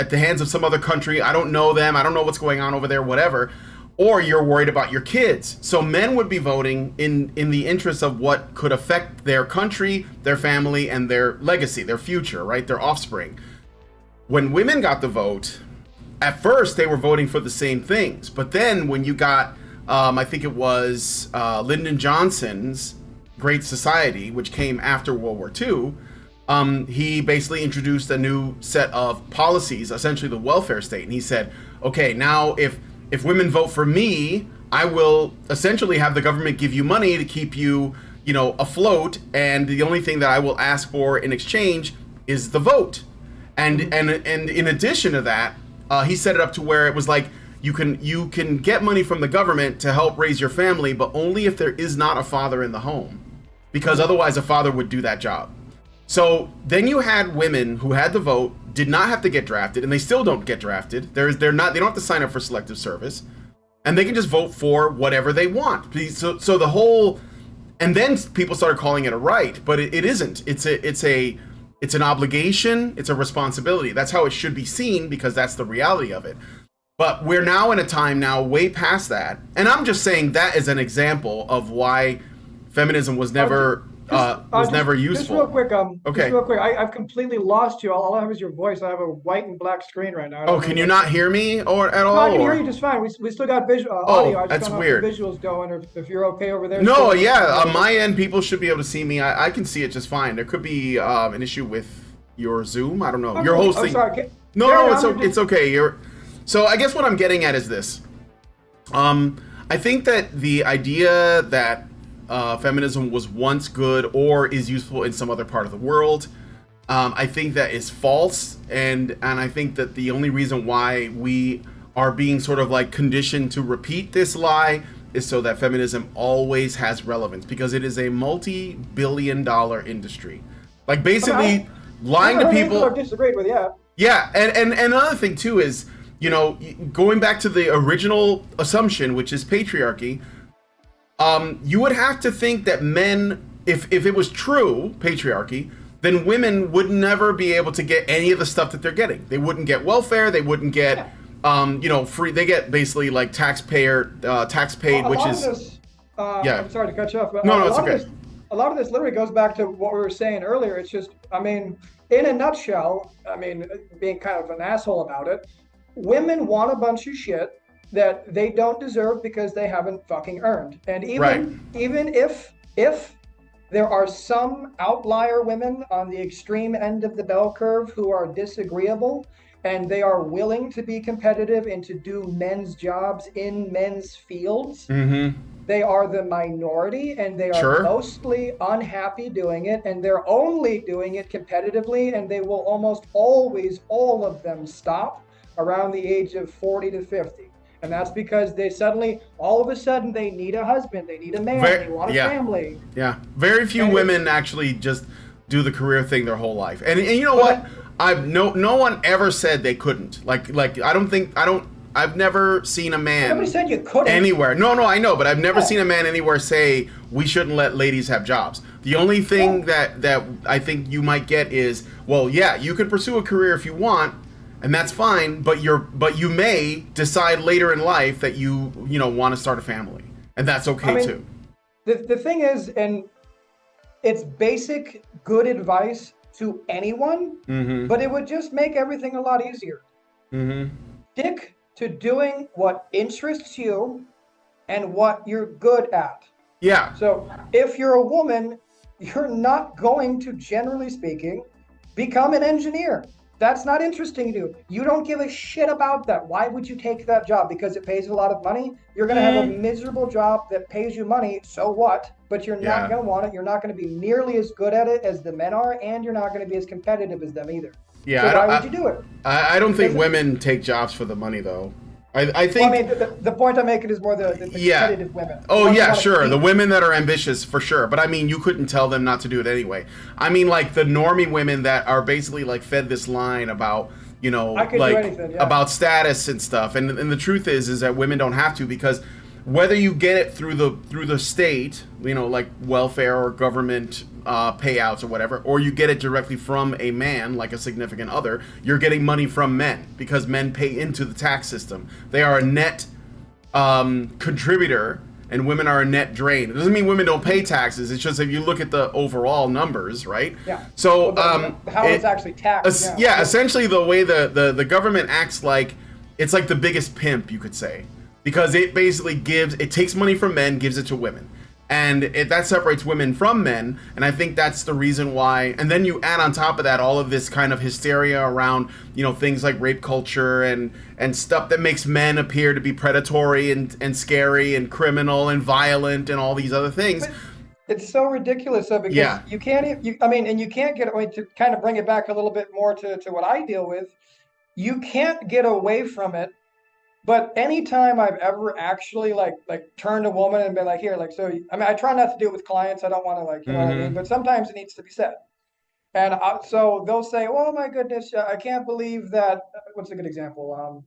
the hands of some other country. I don't know them. I don't know what's going on over there, whatever. Or you're worried about your kids. So men would be voting in the interest of what could affect their country, their family, and their legacy, their future, right? Their offspring. When women got the vote, at first they were voting for the same things. But then when you got, I think it was Lyndon Johnson's Great Society, which came after World War II, he basically introduced a new set of policies, essentially the welfare state. And he said, okay, now if women vote for me, I will essentially have the government give you money to keep you, afloat. And the only thing that I will ask for in exchange is the vote. And in addition to that, he set it up to where it was like, you can get money from the government to help raise your family, but only if there is not a father in the home, because otherwise a father would do that job. So then you had women who had the vote, did not have to get drafted, and they still don't get drafted. They don't have to sign up for selective service, and they can just vote for whatever they want. So the whole, and then people started calling it a right, but it isn't. It's an obligation. It's a responsibility. That's how it should be seen, because that's the reality of it. But we're now in a time now way past that. And I'm just saying that as an example of why feminism was never useful. Just real quick, okay. I've completely lost you. All I have is your voice. I have a white and black screen right now. Oh, can you not hear me at all? No, I can hear you just fine. We still got visual audio. I just that's don't know weird. if the visuals going, or if you're okay over there. No, yeah, on my end, people should be able to see me. I can see it just fine. There could be an issue with your Zoom. I don't know. You're hosting. I'm sorry. It's okay. So I guess what I'm getting at is this. I think that the idea that feminism was once good or is useful in some other part of the world, I think that is false, and I think that the only reason why we are being sort of like conditioned to repeat this lie is so that feminism always has relevance, because it is a multi-billion-dollar industry. Like basically lying to people. I disagreed with, yeah. Yeah, and another thing too is, you know, going back to the original assumption, which is patriarchy, you would have to think that men, if it was true, patriarchy, then women would never be able to get any of the stuff that they're getting. They wouldn't get welfare, they wouldn't get, you know, free, they get basically like tax paid, which is... This, yeah. I'm sorry to cut you off, but no, it's okay. A lot of this literally goes back to what we were saying earlier. It's just, I mean, in a nutshell, I mean, being kind of an asshole about it, women want a bunch of shit that they don't deserve because they haven't fucking earned. And even if there are some outlier women on the extreme end of the bell curve who are disagreeable and they are willing to be competitive and to do men's jobs in men's fields, they are the minority, and they are mostly unhappy doing it, and they're only doing it competitively, and they will almost always, all of them, stop around the age of 40 to 50. And that's because they suddenly, all of a sudden, they need a husband, they need a man, they want a family. Yeah, very few women actually just do the career thing their whole life. And you know what? No one ever said they couldn't. Like I've never seen a man. Nobody said you couldn't. Anywhere. No, I know, but I've never seen a man anywhere say we shouldn't let ladies have jobs. The only thing that I think you might get is, well, yeah, you can pursue a career if you want, and that's fine, but you may decide later in life that you want to start a family, and that's okay too. The thing is, and it's basic good advice to anyone, but it would just make everything a lot easier. Stick to doing what interests you and what you're good at. Yeah. So if you're a woman, you're not going to, generally speaking, become an engineer. That's not interesting to you. You don't give a shit about that. Why would you take that job? Because it pays a lot of money? You're going to have a miserable job that pays you money, so what? But you're not going to want it. You're not going to be nearly as good at it as the men are, and you're not going to be as competitive as them either. Yeah, so why would you do it? I don't think women take jobs for the money, though. I think. Well, I mean, the point I'm making is more the competitive women. Oh yeah, sure. The women that are ambitious, for sure. But I mean, you couldn't tell them not to do it anyway. I mean, like the normie women that are basically like fed this line about, about status and stuff. And the truth is that women don't have to, because whether you get it through the state, like welfare or government payouts or whatever, or you get it directly from a man, like a significant other, you're getting money from men, because men pay into the tax system. They are a net contributor, and women are a net drain. It doesn't mean women don't pay taxes. It's just if you look at the overall numbers, right? Yeah. So how it's actually taxed. Essentially the way the government acts like it's like the biggest pimp, you could say. Because it basically takes money from men, gives it to women. And that separates women from men. And I think that's the reason why. And then you add on top of that all of this kind of hysteria around, things like rape culture and stuff that makes men appear to be predatory and scary and criminal and violent and all these other things. But it's so ridiculous, though, because you can't, and you can't get away, to kind of bring it back a little bit more to what I deal with. You can't get away from it. But anytime I've ever actually like turned a woman and been like, here, like, so, I mean, I try not to do it with clients. I don't want to know what I mean? But sometimes it needs to be said. And so they'll say, oh my goodness, I can't believe that. What's a good example?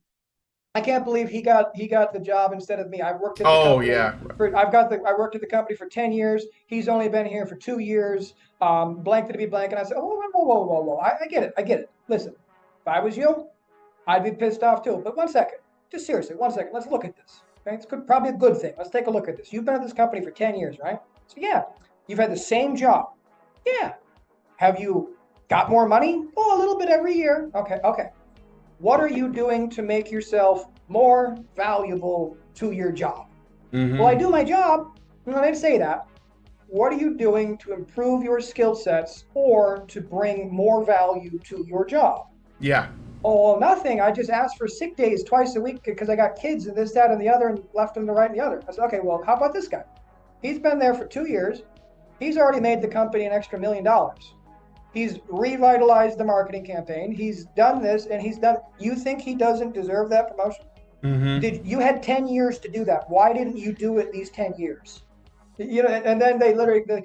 I can't believe he got the job instead of me. I've worked at the company. I worked at the company for 10 years. He's only been here for 2 years. Blank to be blank. And I said, whoa. I get it. Listen, if I was you, I'd be pissed off too. But 1 second. Just seriously, 1 second. Let's look at this. Okay? It's probably a good thing. Let's take a look at this. You've been at this company for 10 years, right? So yeah, you've had the same job. Yeah. Have you got more money? Oh, a little bit every year. Okay. What are you doing to make yourself more valuable to your job? Well, I do my job. No, I didn't say that. What are you doing to improve your skill sets or to bring more value to your job? Yeah. Oh, nothing. I just asked for sick days twice a week because I got kids and this, that, and the other, and left and the right and the other. I said, okay, well, how about this guy? He's been there for 2 years. He's already made the company an extra $1 million. He's revitalized the marketing campaign. He's done this, and he's done. You think he doesn't deserve that promotion? You had 10 years to do that. Why didn't you do it these 10 years? And then they literally, I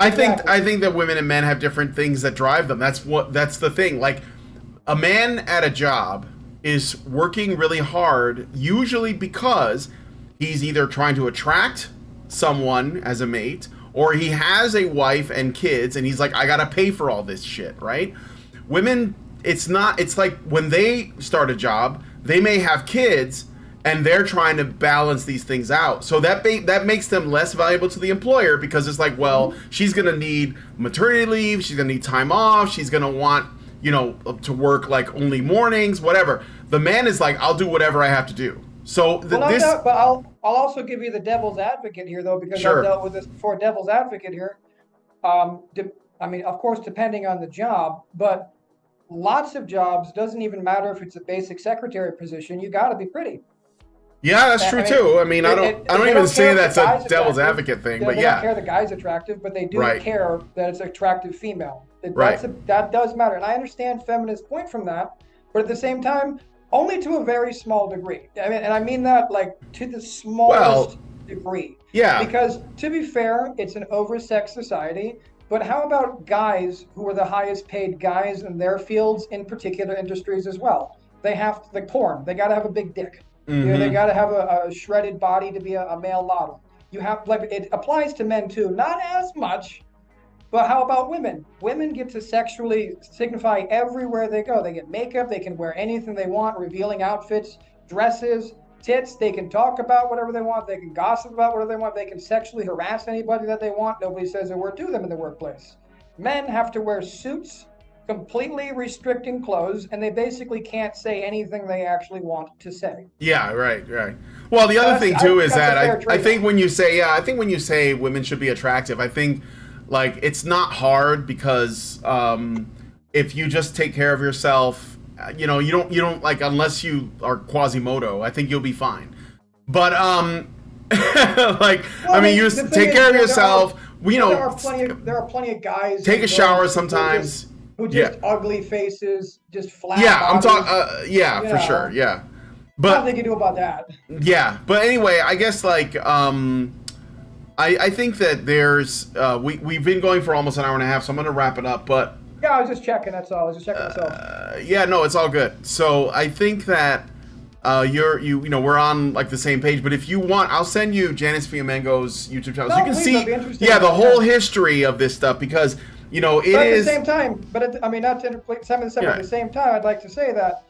exactly. think that women and men have different things that drive them. That's the thing. Like, a man at a job is working really hard, usually because he's either trying to attract someone as a mate, or he has a wife and kids, and he's like, I gotta pay for all this shit, right? Women, it's like when they start a job, they may have kids, and they're trying to balance these things out. So that makes them less valuable to the employer, because it's like, well, she's gonna need maternity leave, she's gonna need time off, she's gonna want, to work like only mornings, whatever. The man is like, I'll do whatever I have to do. So But I'll also give you the devil's advocate here, though, because Sure. I've dealt with this before. Devil's advocate here. Of course, depending on the job, but lots of jobs, doesn't even matter if it's a basic secretary position. You got to be pretty. Yeah, that's true too. I mean, I don't even say that's a devil's advocate thing, but they yeah. don't care the guy's attractive, but they do Right. care that it's an attractive female. Right. That does matter, and I understand feminist point from that, but at the same time, only to a very small degree. I mean that like to the smallest degree. Yeah. Because to be fair, it's an oversexed society. But how about guys who are the highest paid guys in their fields, in particular industries as well? They have like porn. They got to have a big dick. They got to have a shredded body to be a male model. You have like it applies to men too, not as much. But how about women? Women get to sexually signify everywhere they go. They get makeup. They can wear anything they want, revealing outfits, dresses, tits. They can talk about whatever they want. They can gossip about whatever they want. They can sexually harass anybody that they want. Nobody says a word to them in the workplace. Men have to wear suits, completely restricting clothes, and they basically can't say anything they actually want to say. Yeah, right. Well, the other thing too is that I think when you say women should be attractive, I think like it's not hard, because if you just take care of yourself, you don't like, unless you are Quasimodo, I think you'll be fine. But you take care of yourself. There are plenty of guys. Take a shower sometimes. Who just ugly faces, just flat. Yeah, bodies, I'm talking. For sure. Yeah, but nothing you can do about that. Yeah, but anyway, I guess like I think that there's we've been going for almost an hour and a half, so I'm gonna wrap it up. But yeah, I was just checking. That's all. I was just checking myself. Yeah, no, it's all good. So I think that we're on like the same page. But if you want, I'll send you Janice Fiamengo's YouTube channel, so you can see the whole history of this stuff, because it is. But at the same time, not to interplay some of the stuff. At the same time, I'd like to say that.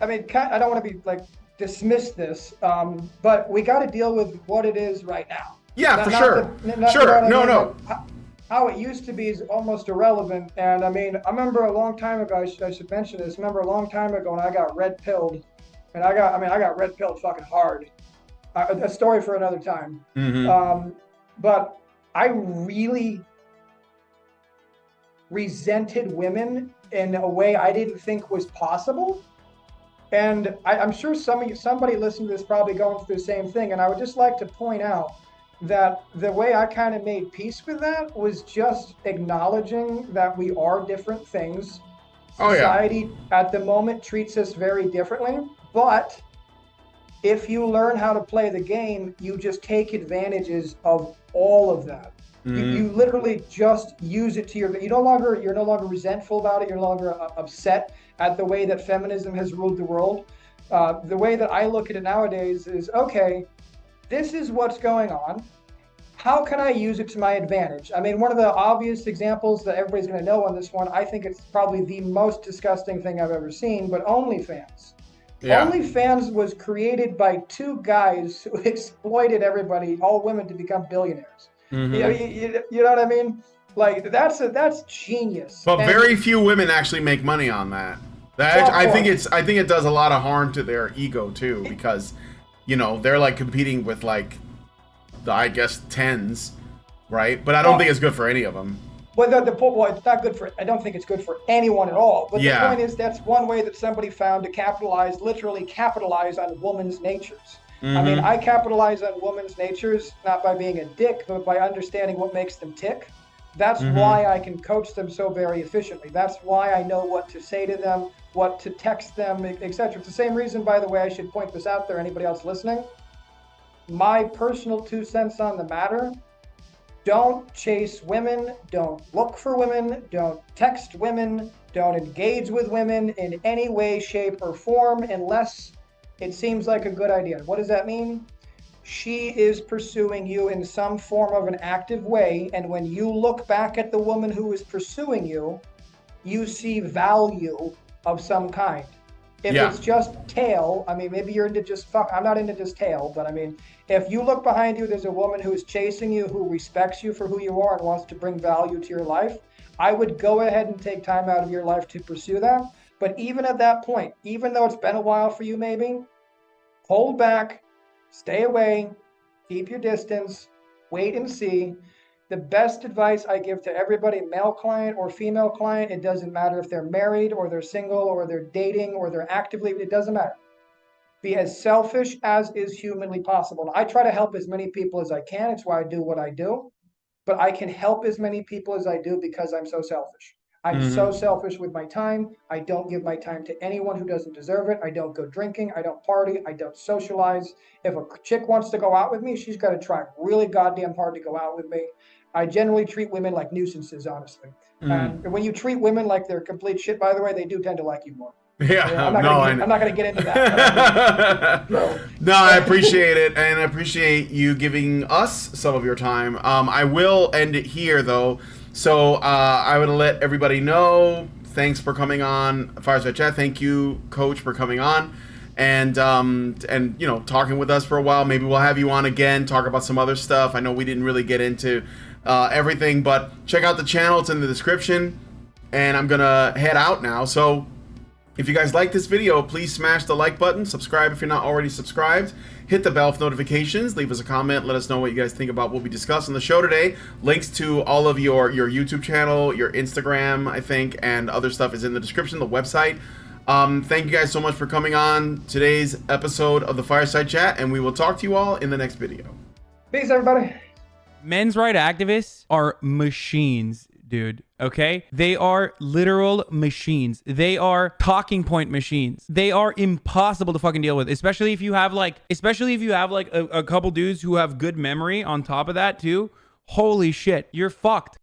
I don't want to be like dismiss this, but we got to deal with what it is right now. Yeah, for sure. Sure. No. How it used to be is almost irrelevant. And I remember a long time ago, I should mention this. I remember a long time ago when I got red pilled, and I got red pilled fucking hard. A story for another time. But I really resented women in a way I didn't think was possible. And I'm sure somebody listening to this probably going through the same thing. And I would just like to point out that the way I kind of made peace with that was just acknowledging that we are different things. Society at the moment treats us very differently. But if you learn how to play the game, you just take advantages of all of that. You literally just use it to you're no longer resentful about it. You're no longer upset at the way that feminism has ruled the world. The way that I look at it nowadays is, okay, this is what's going on. How can I use it to my advantage? One of the obvious examples that everybody's going to know on this one, I think it's probably the most disgusting thing I've ever seen, but OnlyFans. Yeah. OnlyFans was created by two guys who exploited everybody, all women, to become billionaires. You know what I mean? Like that's genius. But very few women actually make money on that. I think it does a lot of harm to their ego too, because they're like competing with like I guess tens, right? But I don't think it's good for any of them. Well, it's not good for. I don't think it's good for anyone at all. But the point is, that's one way that somebody found to literally capitalize on women's natures. I capitalize on women's natures not by being a dick, but by understanding what makes them tick. That's why I can coach them so very efficiently. That's why I know what to say to them, what to text them, etc. It's the same reason, by the way, I should point this out there, anybody else listening. My personal 2 cents on the matter: don't chase women, don't look for women, don't text women, don't engage with women in any way, shape, or form unless it seems like a good idea. What does that mean? She is pursuing you in some form of an active way, and when you look back at the woman who is pursuing you, you see value of some kind. If it's just tail, I mean, maybe you're into just fuck. I'm not into just tail, but I mean, if you look behind you, there's a woman who's chasing you, who respects you for who you are and wants to bring value to your life. I would go ahead and take time out of your life to pursue that. But even at that point, even though it's been a while for you, maybe, hold back, stay away, keep your distance, wait and see. The best advice I give to everybody, male client or female client, it doesn't matter if they're married or they're single or they're dating or they're actively, it doesn't matter. Be as selfish as is humanly possible. I try to help as many people as I can. It's why I do what I do. But I can help as many people as I do because I'm so selfish. I'm so selfish with my time. I don't give my time to anyone who doesn't deserve it. I don't go drinking. I don't party. I don't socialize. If a chick wants to go out with me, she's got to try really goddamn hard to go out with me. I generally treat women like nuisances, honestly. And when you treat women like they're complete shit, by the way, they do tend to like you more. Yeah, I'm not going to get into that. No, I appreciate it, and I appreciate you giving us some of your time. I will end it here, though. So I would let everybody know. Thanks for coming on Fireside Chat. Thank you, Coach, for coming on and you know, talking with us for a while. Maybe we'll have you on again, talk about some other stuff. I know we didn't really get into everything, but check out the channel. It's in the description, and I'm gonna head out now. So if you guys like this video, please smash the like button, subscribe if you're not already subscribed, hit the bell for notifications, leave us a comment, let us know what you guys think about what we discussed on the show today. Links to all of your YouTube channel, your Instagram, I think, and other stuff is in the description, the website. Thank you guys so much for coming on today's episode of the Fireside Chat, and we will talk to you all in the next video. Peace, everybody. Men's rights activists are machines, dude. Okay? They are literal machines. They are talking point machines. They are impossible to fucking deal with, especially if you have like a couple dudes who have good memory on top of that too. Holy shit, you're fucked.